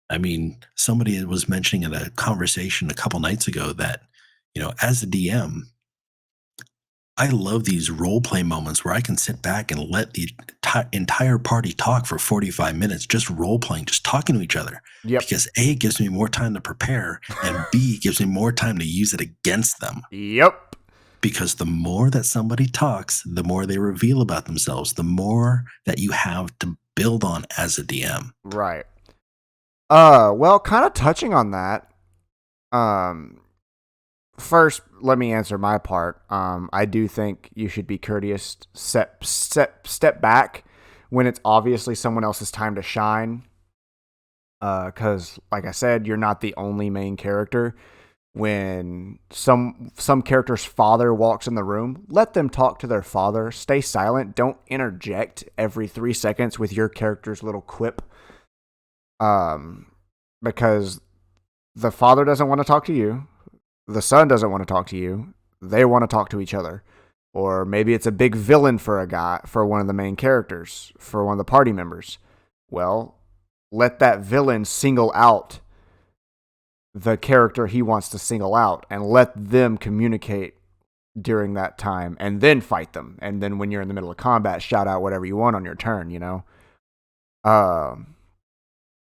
I mean, somebody was mentioning in a conversation a couple nights ago that, as a DM, I love these role play moments where I can sit back and let the entire party talk for 45 minutes, just role playing, just talking to each other. Yep. Because A, it gives me more time to prepare, and B, it gives me more time to use it against them. Yep. Because the more that somebody talks, the more they reveal about themselves, the more that you have to build on as a DM. Right. Well, kind of touching on that. First, let me answer my part. I do think you should be courteous. Step back when it's obviously someone else's time to shine. Because, like I said, you're not the only main character. When some character's father walks in the room, let them talk to their father. Stay silent. Don't interject every 3 seconds with your character's little quip. Because the father doesn't want to talk to you. The son doesn't want to talk to you. They want to talk to each other. Or maybe it's a big villain for one of the main characters, for one of the party members. Well, let that villain single out the character he wants to single out and let them communicate during that time and then fight them. And then when you're in the middle of combat, shout out whatever you want on your turn, you know?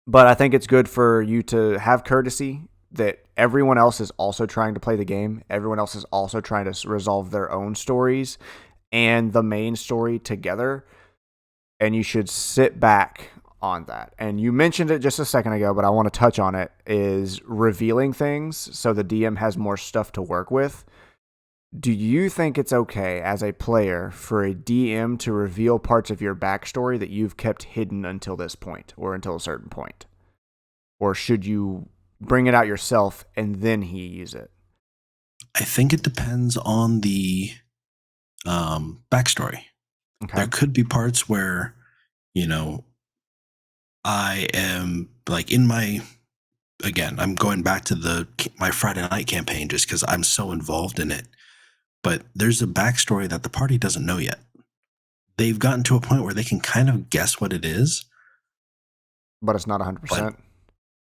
But I think it's good for you to have courtesy that everyone else is also trying to play the game. Everyone else is also trying to resolve their own stories and the main story together. And you should sit back on that. And you mentioned it just a second ago, but I want to touch on it, is revealing things so the DM has more stuff to work with. Do you think it's okay as a player for a DM to reveal parts of your backstory that you've kept hidden until this point or until a certain point? Or should you bring it out yourself and then he use it? I think it depends on the backstory. Okay. There could be parts where, I am like I'm going back to my Friday night campaign just because I'm so involved in it. But there's a backstory that the party doesn't know yet. They've gotten to a point where they can kind of guess what it is. But it's not 100%.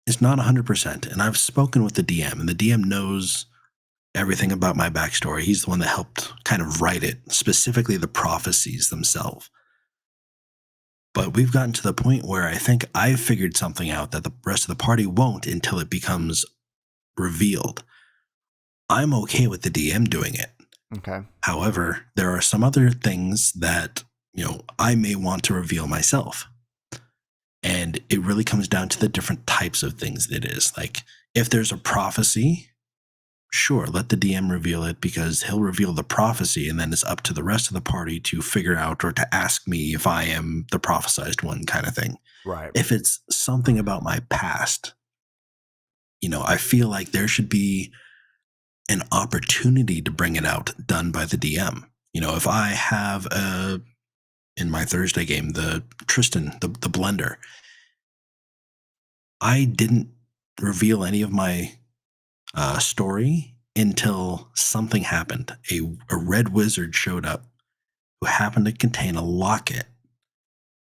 It's not 100%. And I've spoken with the DM, and the DM knows everything about my backstory. He's the one that helped kind of write it, specifically the prophecies themselves. But we've gotten to the point where I think I've figured something out that the rest of the party won't until it becomes revealed. I'm okay with the DM doing it. Okay. However, there are some other things that, I may want to reveal myself. And it really comes down to the different types of things that it is. Like, if there's a prophecy, sure, let the DM reveal it because he'll reveal the prophecy, and then it's up to the rest of the party to figure out or to ask me if I am the prophesized one kind of thing. Right. If it's something about my past, I feel like there should be an opportunity to bring it out done by the DM. If I have in my Thursday game, the Tristan, the blender, I didn't reveal any of my story until something happened. A red wizard showed up who happened to contain a locket.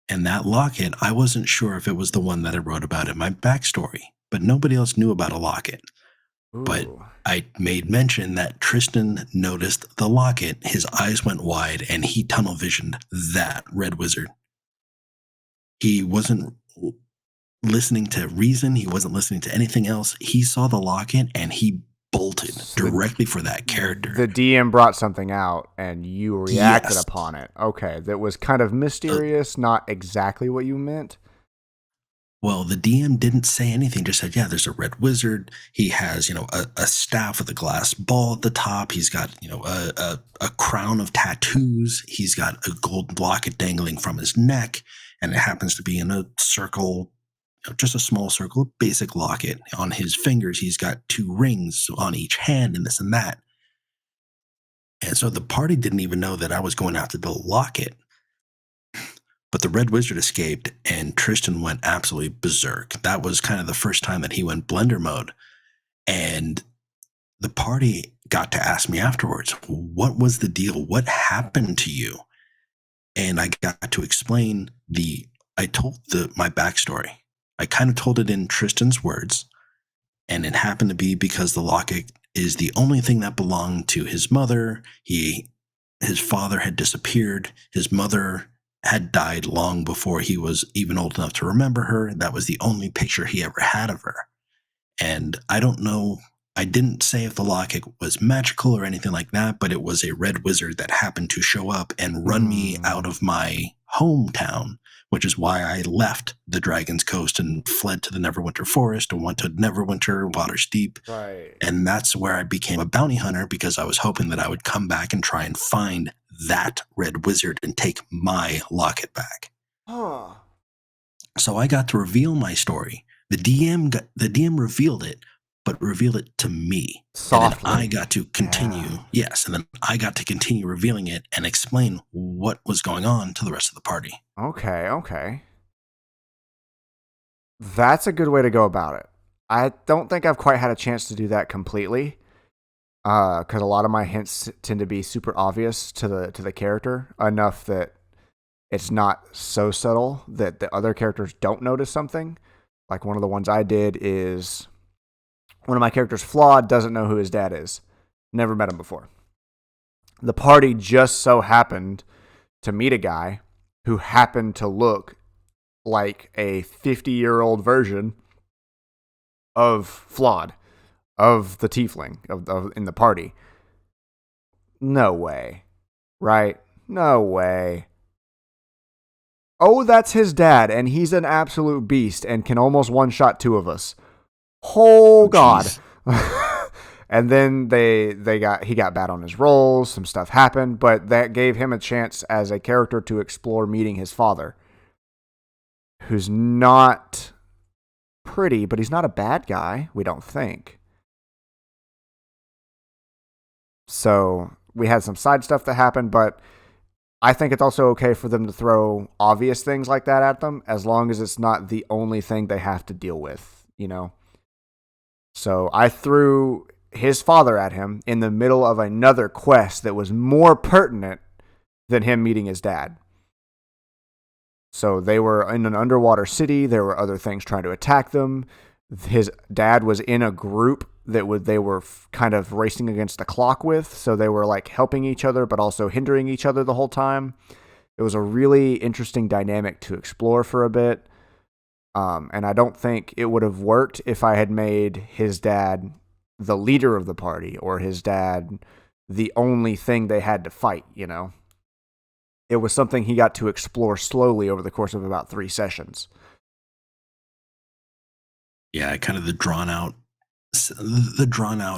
And that locket, I wasn't sure if it was the one that I wrote about in my backstory, but nobody else knew about a locket. Ooh. But I made mention that Tristan noticed the locket, his eyes went wide, and he tunnel visioned that red wizard. He wasn't listening to reason. He wasn't listening to anything else. He saw the locket and he bolted directly for that character. The DM brought something out and you reacted upon it. Okay. That was kind of mysterious, not exactly what you meant. Well, the DM didn't say anything, just said, yeah, there's a red wizard. He has, a staff with a glass ball at the top. He's got, a crown of tattoos. He's got a gold locket dangling from his neck, and it happens to be in a circle, just a small circle, basic locket. On his fingers, he's got 2 rings on each hand and this and that. And so the party didn't even know that I was going after the locket. But the red wizard escaped, and Tristan went absolutely berserk. That was kind of the first time that he went blender mode. And the party got to ask me afterwards, what was the deal? What happened to you? And I got to explain I told my backstory. I kind of told it in Tristan's words, and it happened to be because the locket is the only thing that belonged to his mother. He his father had disappeared. His mother had died long before he was even old enough to remember her. That was the only picture he ever had of her. And I don't know, I didn't say if the locket was magical or anything like that, but it was a red wizard that happened to show up and run me out of my hometown, which is why I left the Dragon's Coast and fled to the Neverwinter Forest and went to Neverwinter, Waterdeep. Right. And that's where I became a bounty hunter, because I was hoping that I would come back and try and find that red wizard and take my locket back. Huh. So I got to reveal my story. The DM revealed it, but revealed it to me. Softly. And then I got to continue. Yeah. Yes, and then I got to continue revealing it and explain what was going on to the rest of the party. Okay. That's a good way to go about it. I don't think I've quite had a chance to do that completely, because a lot of my hints tend to be super obvious to the character, enough that it's not so subtle that the other characters don't notice something. Like one of the ones I did is one of my characters, Flawed, doesn't know who his dad is. Never met him before. The party just so happened to meet a guy who happened to look like a 50-year-old version of Flawed, of the tiefling of in the party. No way. Right? No way. Oh, that's his dad, and he's an absolute beast and can almost one-shot two of us. Oh, God. And then he got bad on his rolls, some stuff happened, but that gave him a chance as a character to explore meeting his father, who's not pretty, but he's not a bad guy, we don't think. So we had some side stuff that happened, but I think it's also okay for them to throw obvious things like that at them, as long as it's not the only thing they have to deal with, you know? So I threw his father at him in the middle of another quest that was more pertinent than him meeting his dad. So they were in an underwater city. There were other things trying to attack them. His dad was in a group that they were kind of racing against the clock with. So they were like helping each other, but also hindering each other the whole time. It was a really interesting dynamic to explore for a bit. And I don't think it would have worked if I had made his dad the leader of the party, or his dad the only thing they had to fight, you know? It was something he got to explore slowly over the course of about 3 sessions. Yeah, kind of the drawn out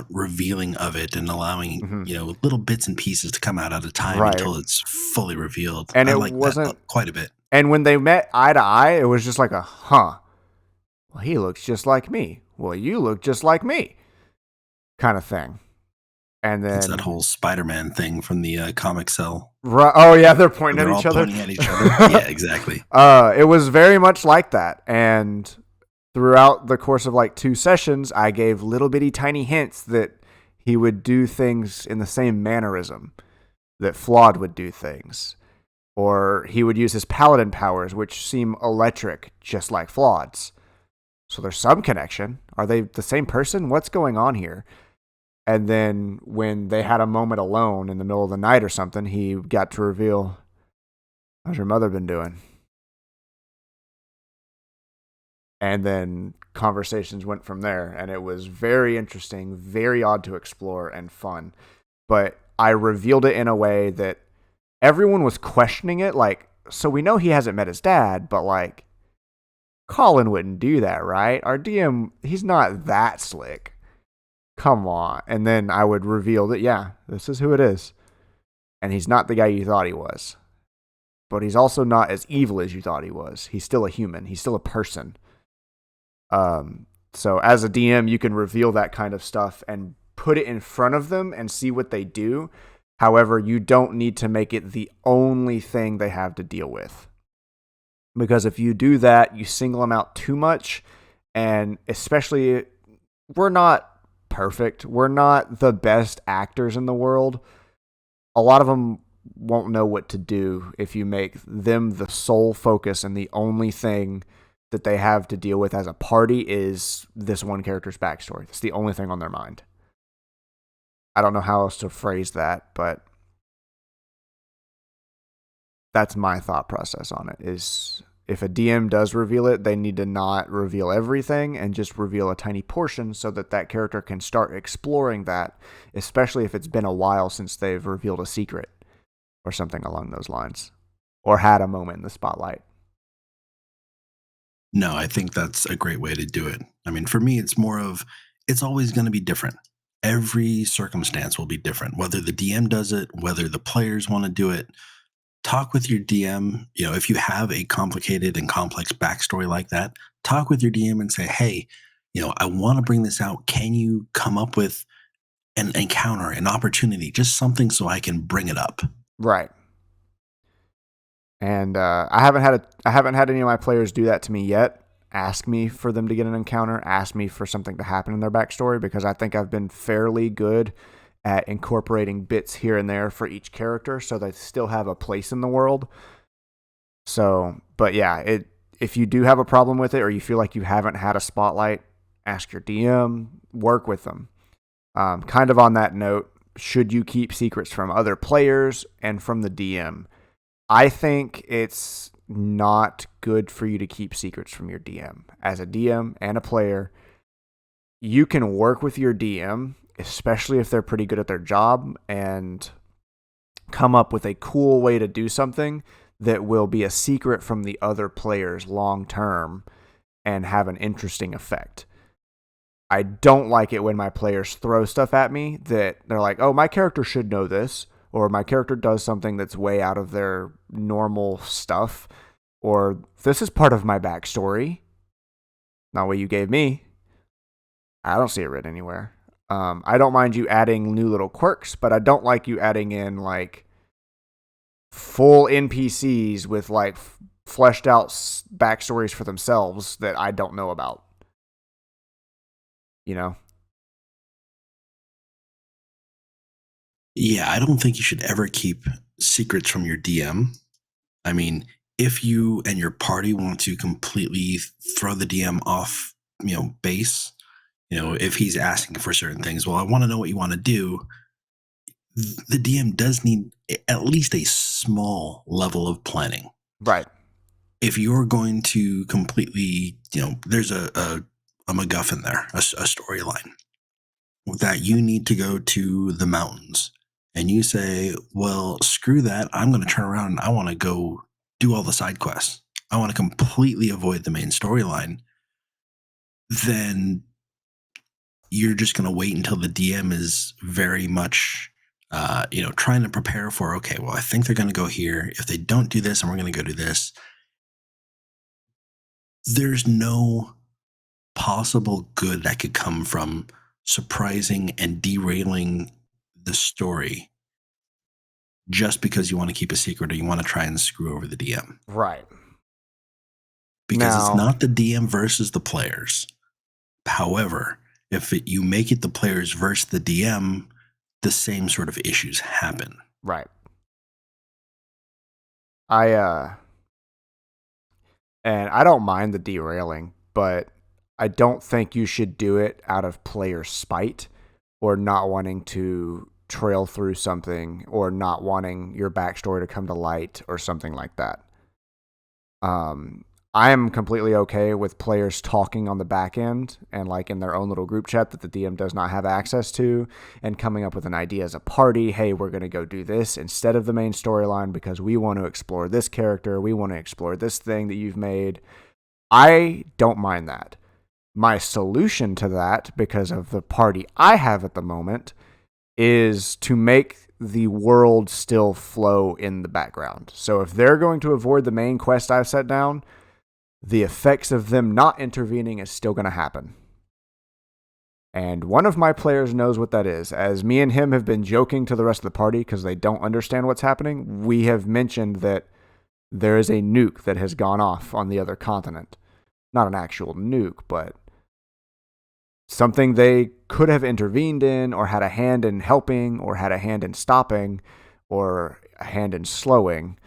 revealing of it, and allowing little bits and pieces to come out at a time until it's fully revealed. And I it like wasn't that quite a bit. And when they met eye to eye, it was just like well, he looks just like me. Well, you look just like me, kind of thing. And then it's that whole Spider-Man thing from the comic cell. Right? Oh yeah, they're pointing at each other. Pointing at each other. Yeah, exactly. It was very much like that, and throughout the course of like 2 sessions, I gave little bitty tiny hints that he would do things in the same mannerism that Flawed would do things. Or he would use his paladin powers, which seem electric, just like Flawed's. So there's some connection. Are they the same person? What's going on here? And then when they had a moment alone in the middle of the night or something, he got to reveal, how's your mother been doing? And then conversations went from there, and it was very interesting, very odd to explore, and fun. But I revealed it in a way that everyone was questioning it, like, so we know he hasn't met his dad, but like, Colin wouldn't do that, right? Our DM, he's not that slick. Come on. And then I would reveal that, yeah, this is who it is. And he's not the guy you thought he was. But he's also not as evil as you thought he was. He's still a human. He's still a person. So as a DM, you can reveal that kind of stuff and put it in front of them and see what they do. However, you don't need to make it the only thing they have to deal with. Because if you do that, you single them out too much. And especially, we're not perfect. We're not the best actors in the world. A lot of them won't know what to do if you make them the sole focus and the only thing that they have to deal with as a party is this one character's backstory. It's the only thing on their mind. I don't know how else to phrase that, but That's my thought process on it, is if a DM does reveal it, they need to not reveal everything and just reveal a tiny portion so that that character can start exploring that, especially if it's been a while since they've revealed a secret or something along those lines, or had a moment in the spotlight. No, I think that's a great way to do it. I mean, for me, it's more of, it's always going to be different. Every circumstance will be different, whether the DM does it, whether the players want to do it. Talk with your DM. You know, if you have a complicated and complex backstory like that, talk with your DM and say, hey, you know, I want to bring this out. Can you come up with an encounter, an opportunity, just something so I can bring it up? Right. And I haven't had any of my players do that to me yet. Ask me for them to get an encounter. Ask me for something to happen in their backstory, because I think I've been fairly good at incorporating bits here and there for each character so they still have a place in the world. So, but yeah, if you do have a problem with it, or you feel like you haven't had a spotlight, ask your DM, work with them. Kind of on that note, should you keep secrets from other players and from the DM? I think it's not good for you to keep secrets from your DM. As a DM and a player, you can work with your DM, especially if they're pretty good at their job, and come up with a cool way to do something that will be a secret from the other players long term and have an interesting effect. I don't like it when my players throw stuff at me that they're like, oh, my character should know this, or my character does something that's way out of their normal stuff, or this is part of my backstory, not what you gave me. I don't see it written anywhere. I don't mind you adding new little quirks, but I don't like you adding in like full NPCs with like fleshed out backstories for themselves that I don't know about. You know? Yeah, I don't think you should ever keep secrets from your DM. I mean, if you and your party want to completely throw the DM off, base, if he's asking for certain things, well, I want to know what you want to do. The DM does need at least a small level of planning. Right. If you're going to completely, there's a MacGuffin there, a storyline that you need to go to the mountains, and you say, well, screw that. I'm going to turn around and I want to go do all the side quests. I want to completely avoid the main storyline. Then you're just going to wait until the DM is very much, trying to prepare for, okay, well, I think they're going to go here. If they don't do this, and we're going to go do this. There's no possible good that could come from surprising and derailing the story just because you want to keep a secret or you want to try and screw over the DM. Right. Because it's not the DM versus the players. However, if you make it the players versus the DM, the same sort of issues happen. Right. And I don't mind the derailing, but I don't think you should do it out of player spite or not wanting to trail through something or not wanting your backstory to come to light or something like that. I am completely okay with players talking on the back end and like in their own little group chat that the DM does not have access to, and coming up with an idea as a party. Hey, we're going to go do this instead of the main storyline because we want to explore this character. We want to explore this thing that you've made. I don't mind that. My solution to that, because of the party I have at the moment, is to make the world still flow in the background. So if they're going to avoid the main quest I've set down, the effects of them not intervening is still going to happen. And one of my players knows what that is. As me and him have been joking to the rest of the party because they don't understand what's happening, we have mentioned that there is a nuke that has gone off on the other continent. Not an actual nuke, but something they could have intervened in or had a hand in helping or had a hand in stopping or a hand in slowing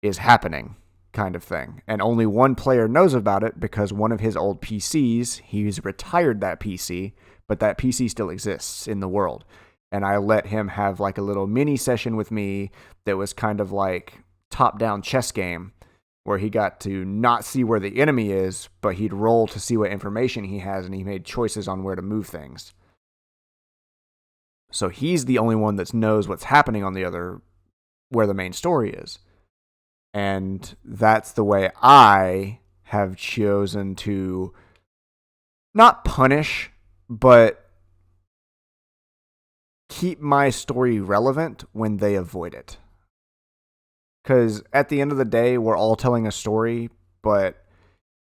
is happening, kind of thing. And only one player knows about it because one of his old PCs, he's retired that PC, but that PC still exists in the world. And I let him have like a little mini session with me that was kind of like top-down chess game, where he got to not see where the enemy is, but he'd roll to see what information he has, and he made choices on where to move things. So he's the only one that knows what's happening on the other, where the main story is. And that's the way I have chosen to not punish, but keep my story relevant when they avoid it. Because at the end of the day, we're all telling a story, but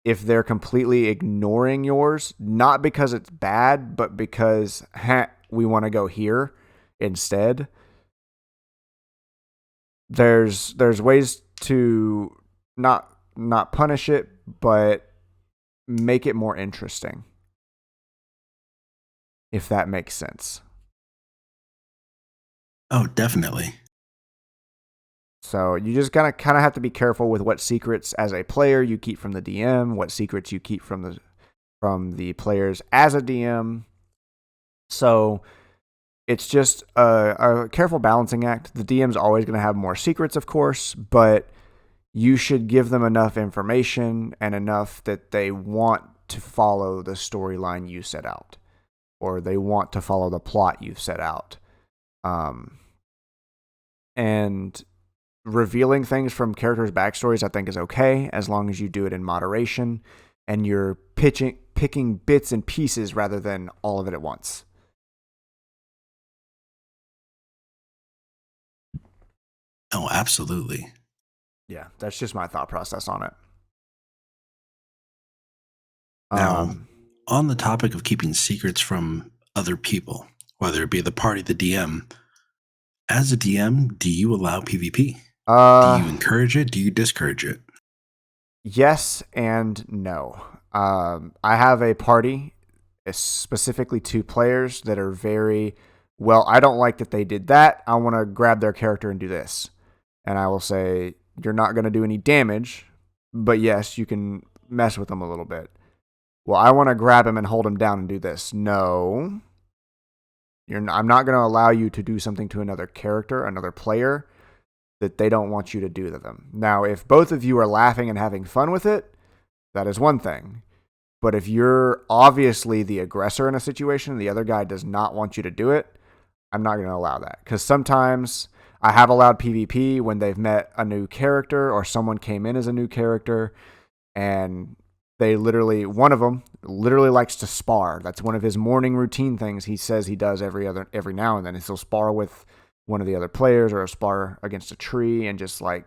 if they're completely ignoring yours, not because it's bad, but because we want to go here instead, there's ways to not punish it, but make it more interesting, if that makes sense. Oh, definitely. So you just kind of have to be careful with what secrets as a player you keep from the DM, what secrets you keep from the players as a DM. So it's just a careful balancing act. The DM's always going to have more secrets, of course, but you should give them enough information and enough that they want to follow the storyline you set out, or they want to follow the plot you've set out. And revealing things from characters' backstories, I think, is okay, as long as you do it in moderation and you're picking bits and pieces rather than all of it at once. Oh, absolutely. Yeah, that's just my thought process on it. Now, on the topic of keeping secrets from other people, whether it be the party, the DM, as a DM, do you allow PvP? Do you encourage it? Do you discourage it? Yes and no. I have a party, specifically 2 players that are very, well, I don't like that they did that. I want to grab their character and do this. And I will say, you're not going to do any damage, but yes, you can mess with them a little bit. Well, I want to grab him and hold him down and do this. No. I'm not going to allow you to do something to another character, another player, that they don't want you to do to them. Now, if both of you are laughing and having fun with it, that is one thing. But if you're obviously the aggressor in a situation, the other guy does not want you to do it, I'm not going to allow that. Because sometimes I have allowed PvP when they've met a new character or someone came in as a new character, and one of them literally likes to spar. That's one of his morning routine things he says he does every now and then. He'll spar with one of the other players or a spar against a tree and just like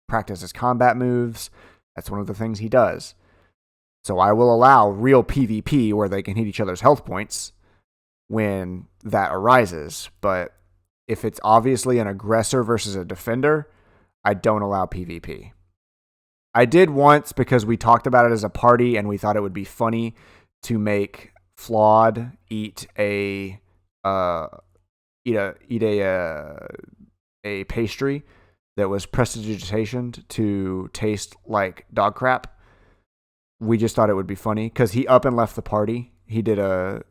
practice his combat moves. That's one of the things he does. So I will allow real PvP where they can hit each other's health points when that arises. But if it's obviously an aggressor versus a defender, I don't allow PvP. I did once because we talked about it as a party and we thought it would be funny to make Flawed eat a pastry that was prestidigitationed to taste like dog crap. We just thought it would be funny because he up and left the party. I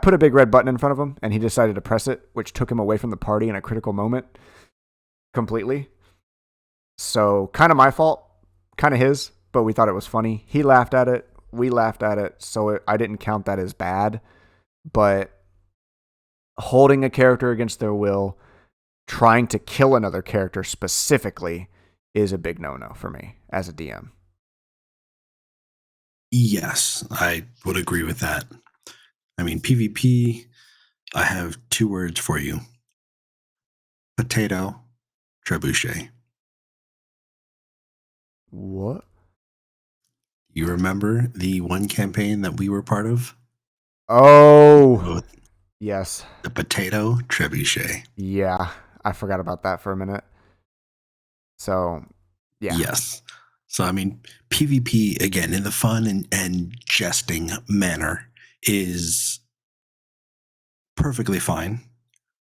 put a big red button in front of him and he decided to press it, which took him away from the party in a critical moment completely. So kind of my fault, kind of his, but we thought it was funny. He laughed at it. We laughed at it. So I didn't count that as bad, but holding a character against their will, trying to kill another character specifically, is a big no-no for me as a DM. Yes, I would agree with that. I mean, PvP, I have 2 words for you. Potato, trebuchet. What? You remember the one campaign that we were part of? Oh, yes. The potato trebuchet. Yeah, I forgot about that for a minute. So, yeah. Yes. So, I mean, PvP, again, in the fun and jesting manner is perfectly fine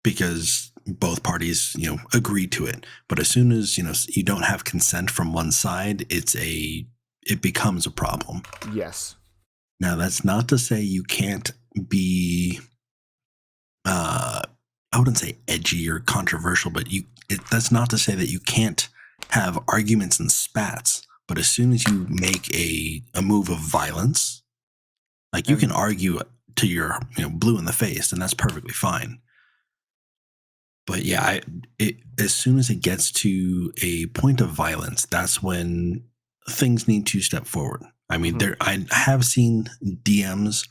because both parties, agree to it. But as soon as, you don't have consent from one side, it becomes a problem. Yes. Now, that's not to say you can't be I wouldn't say edgy or controversial, but that's not to say that you can't have arguments and spats. But as soon as you make a move of violence, like you can argue to your blue in the face, and that's perfectly fine. But yeah, as soon as it gets to a point of violence, that's when things need to step forward. I mean, I have seen DMs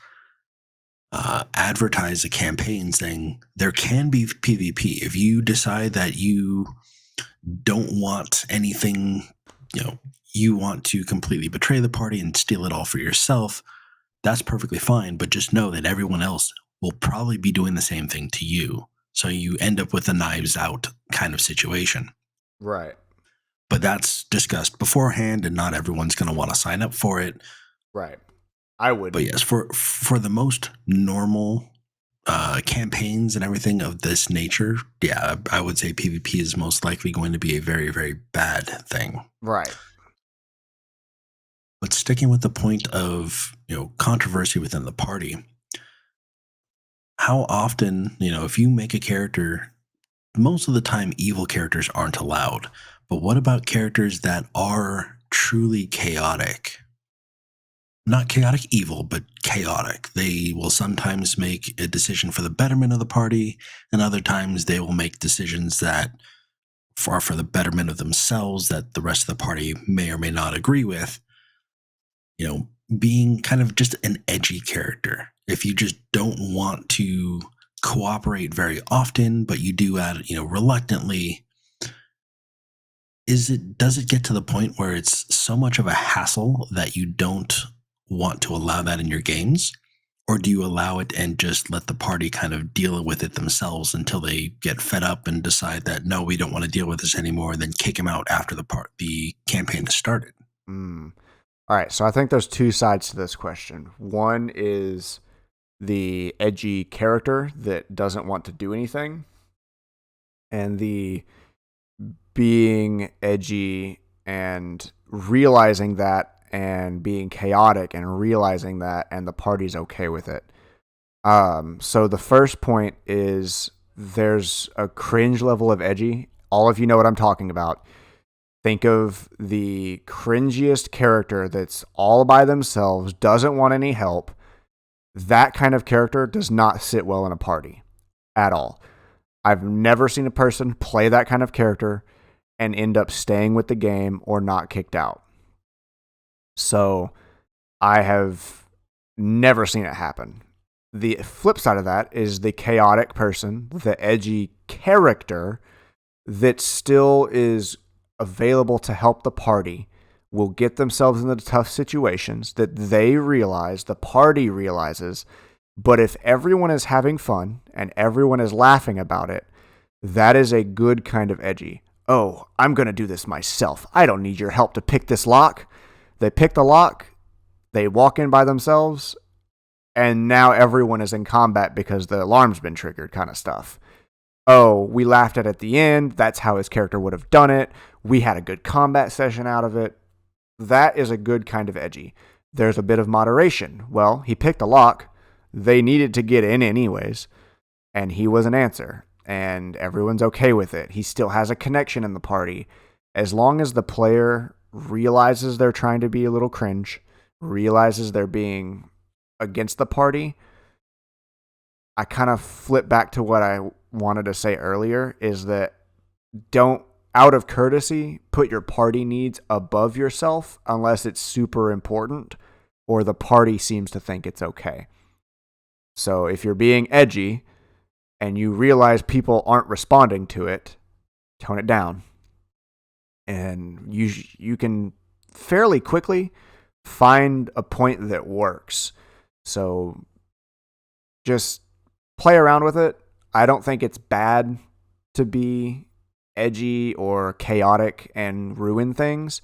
advertise a campaign saying there can be PvP if you decide that you don't want anything. You want to completely betray the party and steal it all for yourself. That's perfectly fine, but just know that everyone else will probably be doing the same thing to you. So you end up with a knives out kind of situation. Right. But that's discussed beforehand, and not everyone's going to want to sign up for it. Right. I would. But yes, for the most normal campaigns and everything of this nature, yeah, I would say PvP is most likely going to be a very, very bad thing. Right. But sticking with the point of controversy within the party, how often, if you make a character, most of the time evil characters aren't allowed. But what about characters that are truly chaotic? Not chaotic evil, but chaotic. They will sometimes make a decision for the betterment of the party, and other times they will make decisions that are for the betterment of themselves that the rest of the party may or may not agree with. Being kind of just an edgy character. If you just don't want to cooperate very often, but you do add, reluctantly, does it get to the point where it's so much of a hassle that you don't want to allow that in your games? Or do you allow it and just let the party kind of deal with it themselves until they get fed up and decide that, no, we don't want to deal with this anymore, and then kick them out after the campaign has started? All right, so I think there's two sides to this question. One is the edgy character that doesn't want to do anything, and the being edgy and realizing that, and being chaotic and realizing that, and the party's okay with it. So the first point is there's a cringe level of edgy. All of you know what I'm talking about. Think of the cringiest character that's all by themselves, doesn't want any help. That kind of character does not sit well in a party at all. I've never seen a person play that kind of character and end up staying with the game or not kicked out. So I have never seen it happen. The flip side of that is the chaotic person, the edgy character that still is available to help the party, will get themselves into tough situations that they realize, the party realizes, but if everyone is having fun and everyone is laughing about it, that is a good kind of edgy. Oh, I'm going to do this myself. I don't need your help to pick this lock. They pick the lock, they walk in by themselves, and now everyone is in combat because the alarm's been triggered kind of stuff. Oh, we laughed at the end. That's how his character would have done it. We had a good combat session out of it. That is a good kind of edgy. There's a bit of moderation. Well, he picked a lock. They needed to get in anyways, and he was an answer, and everyone's okay with it. He still has a connection in the party. As long as the player realizes they're trying to be a little cringe, realizes they're being against the party, I kind of flip back to what I wanted to say earlier, is that don't, out of courtesy, put your party needs above yourself unless it's super important or the party seems to think it's okay. So if you're being edgy and you realize people aren't responding to it, tone it down. And you can fairly quickly find a point that works. So just play around with it. I don't think it's bad to be edgy or chaotic and ruin things,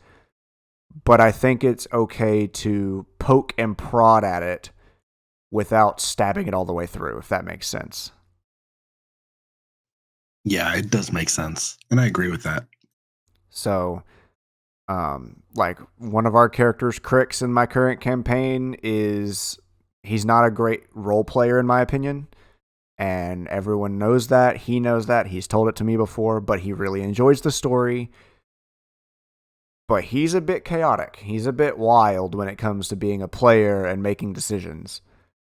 but I think it's okay to poke and prod at it without stabbing it all the way through, if that makes sense. Yeah, it does make sense, and I agree with that. So, like one of our characters, Crix, in my current campaign he's not a great role player in my opinion. And everyone knows that. He knows that. He's told it to me before, but he really enjoys the story. But he's a bit chaotic. He's a bit wild when it comes to being a player and making decisions.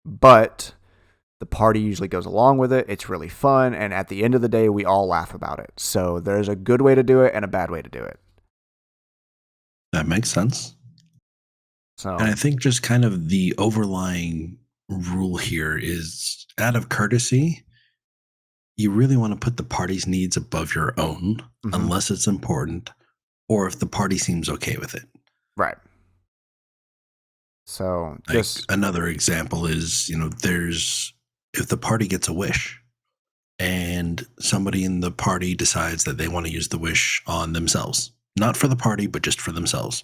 But the party usually goes along with it. It's really fun. And at the end of the day, we all laugh about it. So there's a good way to do it and a bad way to do it. That makes sense. So, and I think just kind of the overlying rule here is, out of courtesy, you really want to put the party's needs above your own, unless it's important, or if the party seems okay with it. Right. So just another example is, if the party gets a wish and somebody in the party decides that they want to use the wish on themselves, not for the party, but just for themselves.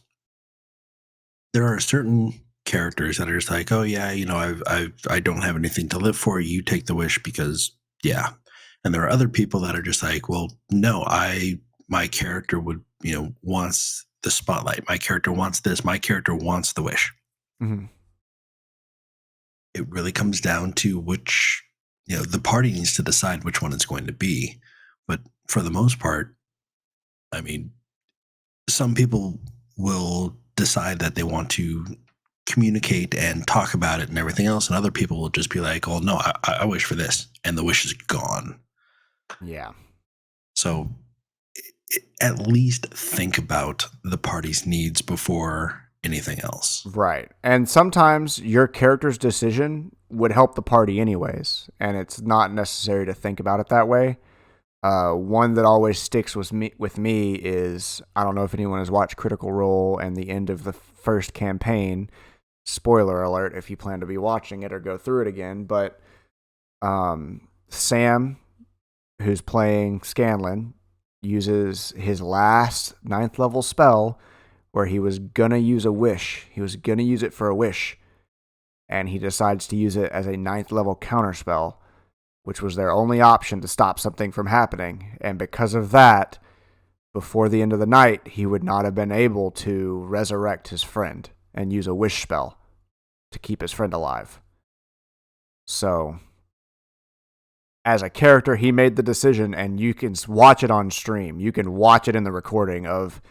There are certain characters that are just like, oh yeah, I don't have anything to live for. You take the wish because, yeah. And there are other people that are just like, well, no, my character would, wants the spotlight. My character wants this. My character wants the wish. Mm-hmm. It really comes down to which, the party needs to decide which one it's going to be. But for the most part, I mean, some people will decide that they want to communicate and talk about it and everything else. And other people will just be like, oh, no, I wish for this. And the wish is gone. Yeah. So at least think about the party's needs before anything else. Right. And sometimes your character's decision would help the party anyways. And it's not necessary to think about it that way. One that always sticks with me is, I don't know if anyone has watched Critical Role and the end of the first campaign. Spoiler alert if you plan to be watching it or go through it again. But Sam, who's playing Scanlan, uses his last 9th level spell where he was going to use a wish. He was going to use it for a wish. And he decides to use it as a 9th level counterspell, which was their only option to stop something from happening. And because of that, before the end of the night, he would not have been able to resurrect his friend and use a wish spell to keep his friend alive. So, as a character, he made the decision, and you can watch it on stream. You can watch it in the recording of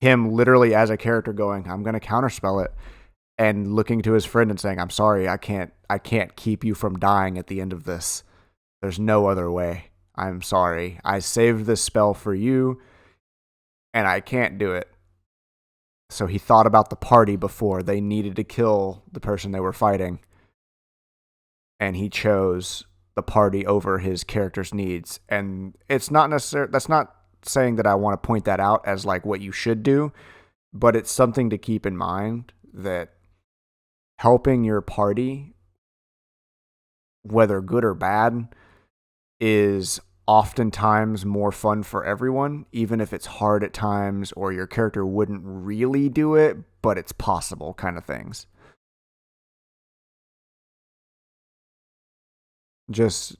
him literally as a character going, I'm going to counterspell it, and looking to his friend and saying, I'm sorry, I can't keep you from dying at the end of this. There's no other way. I'm sorry. I saved this spell for you, and I can't do it. So he thought about the party before they needed to kill the person they were fighting. And he chose the party over his character's needs. And it's not necessary. That's not saying that I want to point that out as like what you should do, but it's something to keep in mind that helping your party, whether good or bad, is oftentimes more fun for everyone, even if it's hard at times or your character wouldn't really do it, but it's possible kind of things.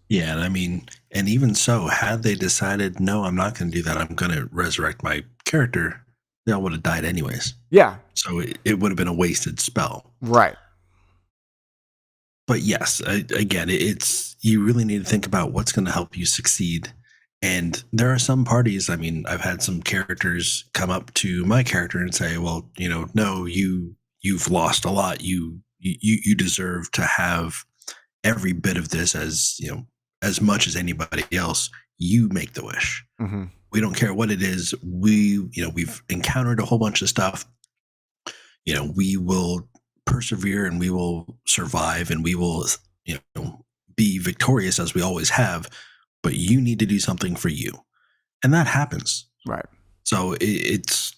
Yeah, and I mean, and even so, had they decided, no, I'm not going to do that, I'm going to resurrect my character, they all would have died anyways. Yeah. So it would have been a wasted spell. Right. But yes, again, you really need to think about what's going to help you succeed. And there are some parties, I mean, I've had some characters come up to my character and say, well, no, you've lost a lot. You deserve to have every bit of this as much as anybody else. You make the wish. Mm-hmm. We don't care what it is. We've encountered a whole bunch of stuff. We will persevere and we will survive and we will, be victorious as we always have, but you need to do something for you. And that happens. Right. So it's,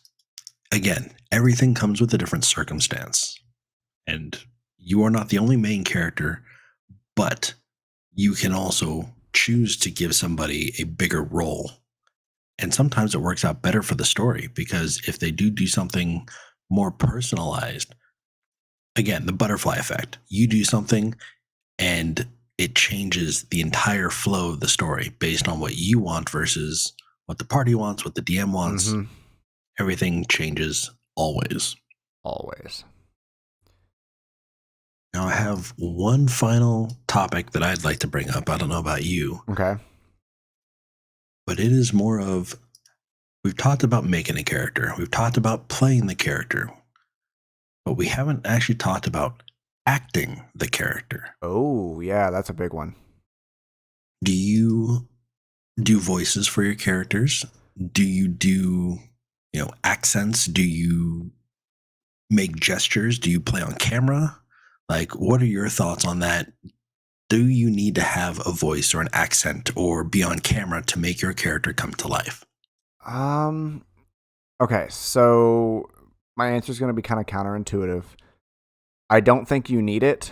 again, everything comes with a different circumstance. And you are not the only main character, but you can also choose to give somebody a bigger role. And sometimes it works out better for the story, because if they do something more personalized, again, the butterfly effect, you do something and it changes the entire flow of the story based on what you want versus what the party wants, what the DM wants. Mm-hmm. Everything changes always. Always. Now, I have one final topic that I'd like to bring up. I don't know about you. Okay. But it is more of, we've talked about making a character. We've talked about playing the character. But we haven't actually talked about acting the character. Oh, yeah, that's a big one. Do you do voices for your characters? Do you do, accents? Do you make gestures? Do you play on camera? Like, what are your thoughts on that? Do you need to have a voice or an accent or be on camera to make your character come to life? Okay, so my answer is going to be kind of counterintuitive. I don't think you need it,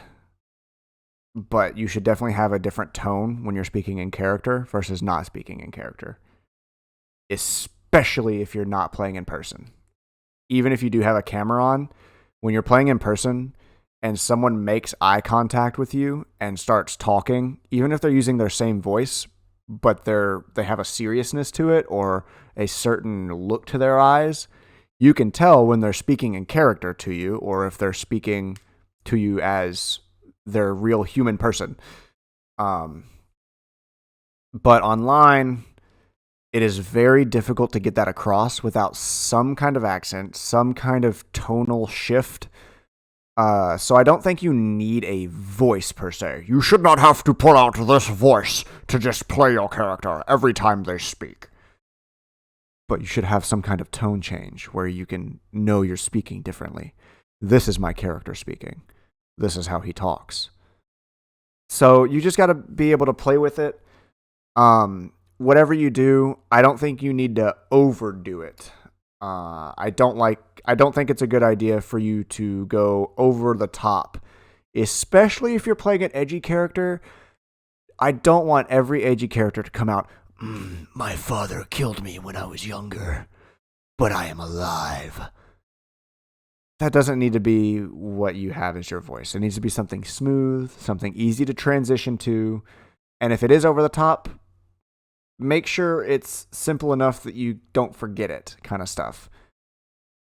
but you should definitely have a different tone when you're speaking in character versus not speaking in character, especially if you're not playing in person. Even if you do have a camera on, when you're playing in person and someone makes eye contact with you and starts talking, even if they're using their same voice, but they have a seriousness to it or a certain look to their eyes, you can tell when they're speaking in character to you or if they're speaking to you as their real human person. But online, it is very difficult to get that across without some kind of accent, some kind of tonal shift. So I don't think you need a voice per se. You should not have to pull out this voice to just play your character every time they speak. But you should have some kind of tone change where you can know you're speaking differently. This is my character speaking. This is how he talks. So you just got to be able to play with it. Whatever you do, I don't think you need to overdo it. I don't think it's a good idea for you to go over the top, especially if you're playing an edgy character. I don't want every edgy character to come out, my father killed me when I was younger, but I am alive. That doesn't need to be what you have as your voice. It needs to be something smooth, something easy to transition to. And if it is over the top, make sure it's simple enough that you don't forget it, kind of stuff.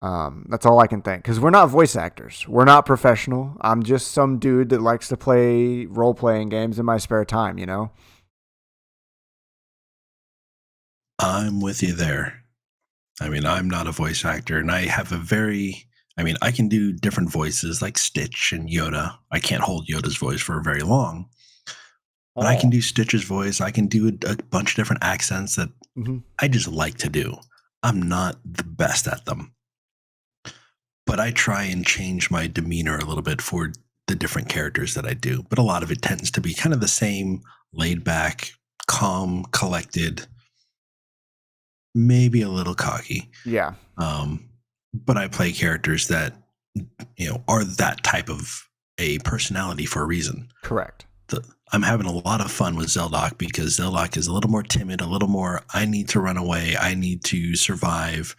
That's all I can think. Because we're not voice actors. We're not professional. I'm just some dude that likes to play role-playing games in my spare time, I'm with you there. I mean, I'm not a voice actor, and I have I can do different voices like Stitch and Yoda. I can't hold Yoda's voice for very long. But I can do Stitch's voice. I can do a bunch of different accents that I just like to do. I'm not the best at them. But I try and change my demeanor a little bit for the different characters that I do. But a lot of it tends to be kind of the same, laid back, calm, collected, maybe a little cocky. Yeah. But I play characters that, are that type of a personality for a reason. Correct. I'm having a lot of fun with Zeldoc because Zeldoc is a little more timid, a little more, I need to run away, I need to survive.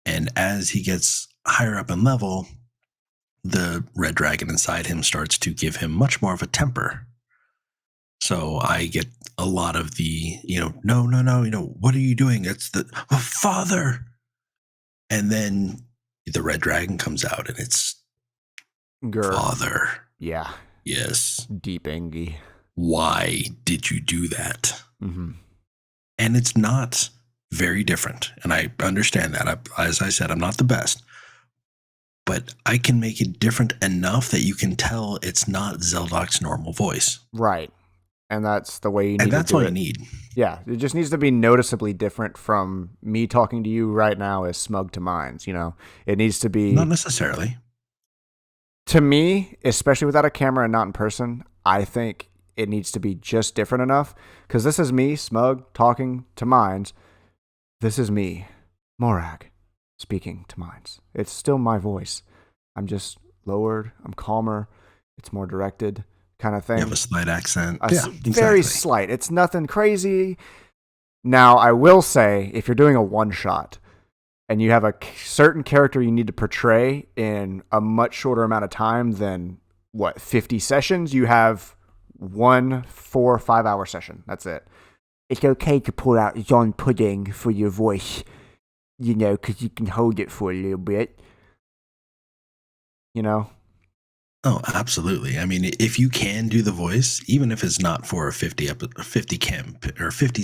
And as he gets higher up in level, the red dragon inside him starts to give him much more of a temper. So I get a lot of the, no, what are you doing? It's father. And then the red dragon comes out and it's father. Yeah. Yes. Deep angry. Why did you do that? Mm-hmm. And it's not very different. And I understand that. As I said, I'm not the best. But I can make it different enough that you can tell it's not Zeldoc's normal voice. Right. And that's the way you need to do it. And that's all you need. Yeah. It just needs to be noticeably different from me talking to you right now as Smug to Mindz. It needs to be... Not necessarily. To me, especially without a camera and not in person, I think it needs to be just different enough. Because this is me, Smug, talking to Mindz. This is me, Morag, speaking to Mindz. It's still my voice. I'm just lowered. I'm calmer. It's more directed kind of thing. You have a slight accent. Very slight. It's nothing crazy. Now, I will say, if you're doing a one-shot and you have a certain character you need to portray in a much shorter amount of time than, 50 sessions, you have 1 4 or 5 hour session. That's it. It's okay to pull out John Pudding for your voice, because you can hold it for a little bit. Oh, absolutely. I mean, if you can do the voice, even if it's not for a 50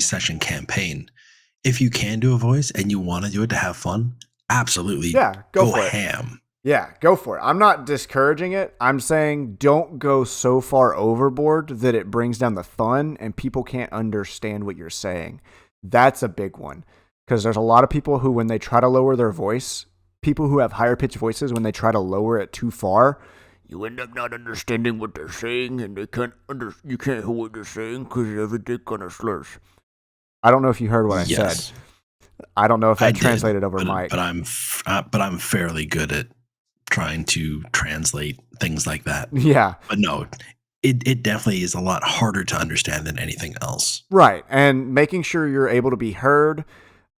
session campaign, if you can do a voice and you want to do it to have fun, absolutely Go go for it. ham. Yeah, go for it. I'm not discouraging it. I'm saying don't go so far overboard that it brings down the fun and people can't understand what you're saying. That's a big one. Because there's a lot of people who, when they try to lower their voice, people who have higher pitched voices, when they try to lower it too far, you end up not understanding what they're saying, and you can't hear what they're saying because everything kind of slurs. I don't know if you heard what I said. I don't know if that translated over mic. But I'm fairly good at trying to translate things like that. Yeah. But no, it definitely is a lot harder to understand than anything else. Right. And making sure you're able to be heard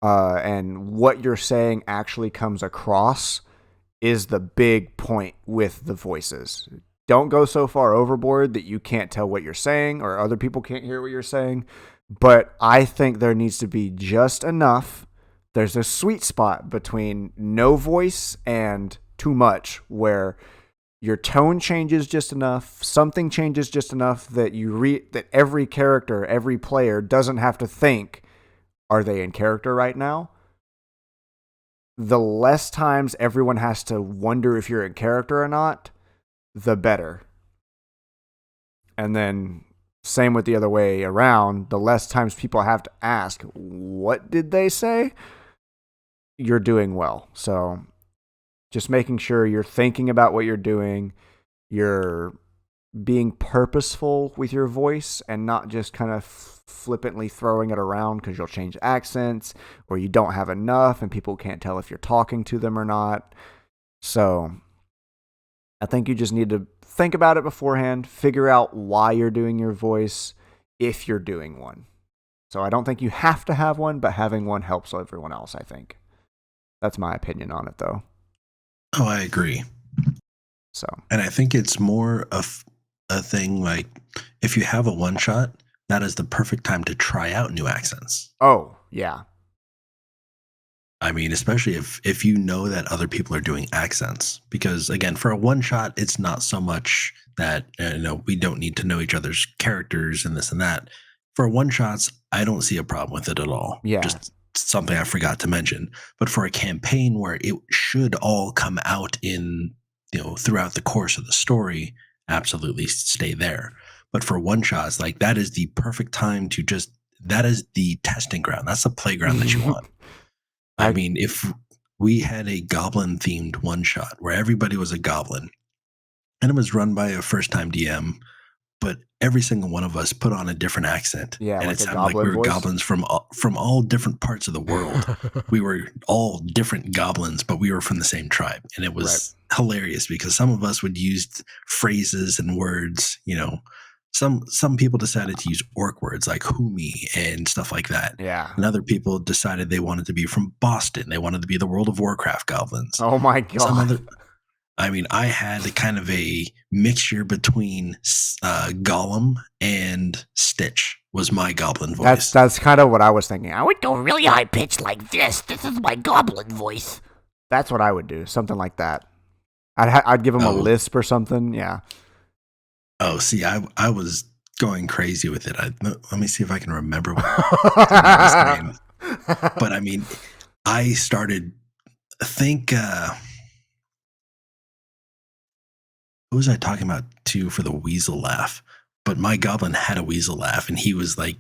and what you're saying actually comes across is the big point with the voices. Don't go so far overboard that you can't tell what you're saying or other people can't hear what you're saying. But I think there needs to be just enough. There's a sweet spot between no voice and too much where your tone changes just enough, something changes just enough that that every character, every player doesn't have to think, are they in character right now? The less times everyone has to wonder if you're in character or not, the better. And then same with the other way around, the less times people have to ask, what did they say? You're doing well. So just making sure you're thinking about what you're doing, you're being purposeful with your voice and not just kind of flippantly throwing it around because you'll change accents or you don't have enough and people can't tell if you're talking to them or not. So I think you just need to think about it beforehand, figure out why you're doing your voice if you're doing one. So I don't think you have to have one, but having one helps everyone else, I think. That's my opinion on it, though. Oh, I agree. So, and I think it's more of a thing like if you have a one shot, that is the perfect time to try out new accents. Oh, yeah. I mean, especially if you know that other people are doing accents, because again, for a one shot, it's not so much that we don't need to know each other's characters and this and that. For one shots, I don't see a problem with it at all. Yeah. Just something I forgot to mention. But for a campaign where it should all come out in throughout the course of the story, absolutely stay there. But for one shots, like that is the perfect time to that is the testing ground. That's the playground that you want. I mean, if we had a goblin themed one shot where everybody was a goblin and it was run by a first time DM, but every single one of us put on a different accent. Yeah, and like it sounded like we were voice? Goblins from all different parts of the world. We were all different goblins, but we were from the same tribe. And it was hilarious because some of us would use phrases and words, some people decided to use orc words like "hoomy" and stuff like that. Yeah. And other people decided they wanted to be from Boston. They wanted to be the World of Warcraft goblins. Oh my God. I had kind of a mixture between Gollum and Stitch was my goblin voice. That's kind of what I was thinking. I would go really high pitched like this. This is my goblin voice. That's what I would do. Something like that. I'd give him a lisp or something. Yeah. Oh, see, I was going crazy with it. Let me see if I can remember what his name. But I mean, I started who was I talking about too for the weasel laugh? But my goblin had a weasel laugh, and he was like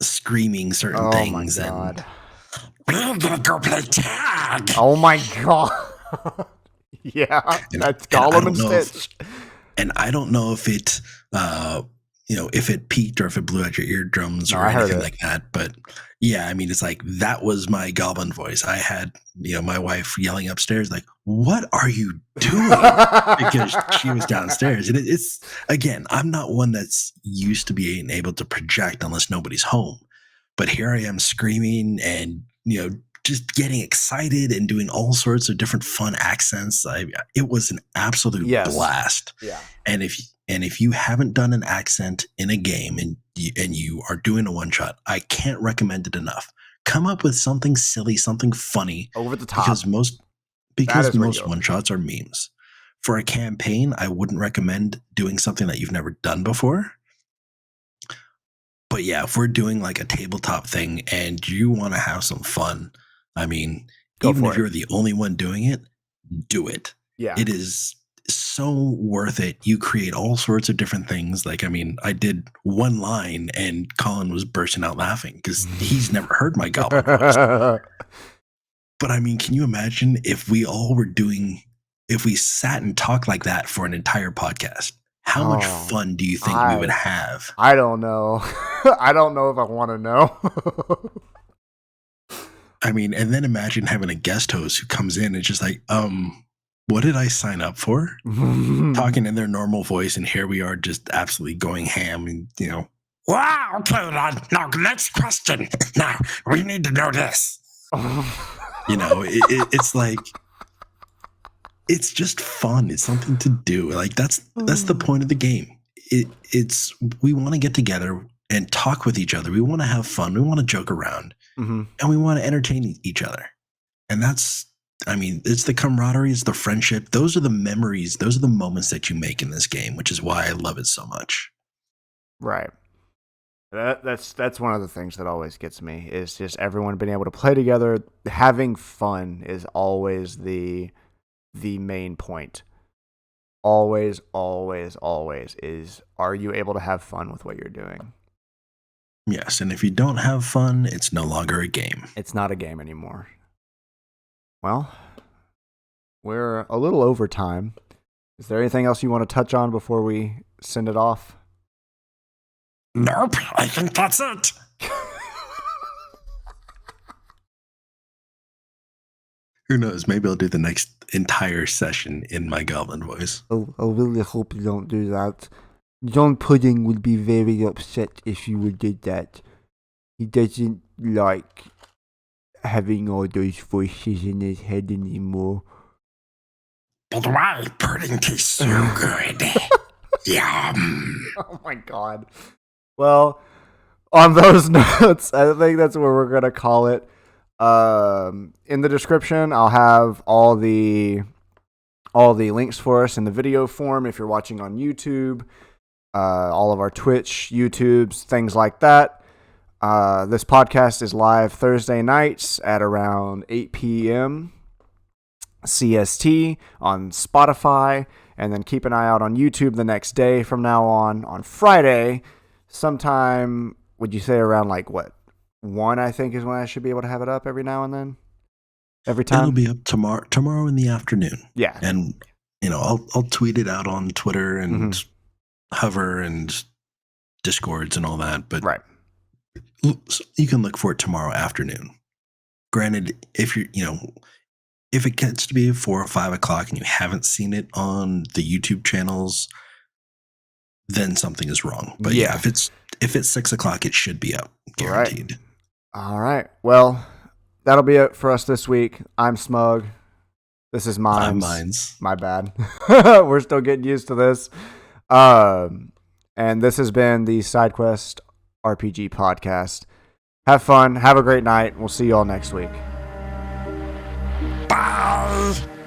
screaming certain things. Oh my God! We're gonna go play tag. Oh my God! Yeah, that's Gollum and Stitch. And I don't know if it, if it peaked or if it blew out your eardrums or anything like that. But yeah, I mean, it's like that was my goblin voice. I had, my wife yelling upstairs, like, "What are you doing?" Because she was downstairs. And it's, again, I'm not one that's used to being able to project unless nobody's home. But here I am screaming and, just getting excited and doing all sorts of different fun accents. It was an absolute blast. Yeah. And if you haven't done an accent in a game and you are doing a one shot, I can't recommend it enough. Come up with something silly, something funny, over the top. because most one shots are memes. For a campaign, I wouldn't recommend doing something that you've never done before. But yeah, if we're doing like a tabletop thing and you want to have some fun, I mean, even if you're the only one doing it, do it. Yeah. It is so worth it. You create all sorts of different things. Like, I mean, I did one line and Colin was bursting out laughing because he's never heard my goblin voice. But I mean, can you imagine if we sat and talked like that for an entire podcast? How much fun do you think we would have? I don't know. I don't know if I want to know. I mean, and then imagine having a guest host who comes in and just like, what did I sign up for? Talking in their normal voice, and here we are just absolutely going ham and, you know. Wow, okay, now next question. Now, we need to know this. You know, it's like, it's just fun. It's something to do. Like, that's the point of the game. It's we want to get together and talk with each other. We want to have fun. We want to joke around. And we want to entertain each other. And that's, I mean, it's the camaraderie, it's the friendship. Those are the memories. Those are the moments that you make in this game, which is why I love it so much. Right. That's one of the things that always gets me is just everyone being able to play together. Having fun is always the main point. Always, always, always is, are you able to have fun with what you're doing? Yes, and if you don't have fun, it's no longer a game. It's not a game anymore. Well, we're a little over time. Is there anything else you want to touch on before we send it off? Nope, I think that's it. Who knows? Maybe I'll do the next entire session in my goblin voice. I really hope you don't do that. John Pudding would be very upset if you would do that. He doesn't like having all those voices in his head anymore. But why? Pudding tastes so good. Yum. Oh my god. Well, on those notes, I think that's where we're going to call it. In the description, I'll have all the links for us in the video form if you're watching on YouTube. All of our Twitch, YouTubes, things like that. This podcast is live Thursday nights at around 8 p.m. CST on Spotify, and then keep an eye out on YouTube the next day from now on Friday, sometime, would you say around like what? 1, I think, is when I should be able to have it up every now and then? Every time? It'll be up tomorrow in the afternoon. Yeah. And, you know, I'll tweet it out on Twitter and Hover and Discords and all that. But right. You can look for it tomorrow afternoon. Granted, if it gets to be 4 or 5 o'clock and you haven't seen it on the YouTube channels, then something is wrong. But yeah, if it's 6 o'clock, it should be up, guaranteed. Right. All right. Well, that'll be it for us this week. I'm Smug. This is Mindz. I'm Mindz. My bad. We're still getting used to this. And this has been the SideQuest RPG podcast. Have fun. Have a great night. We'll see you all next week. Bye.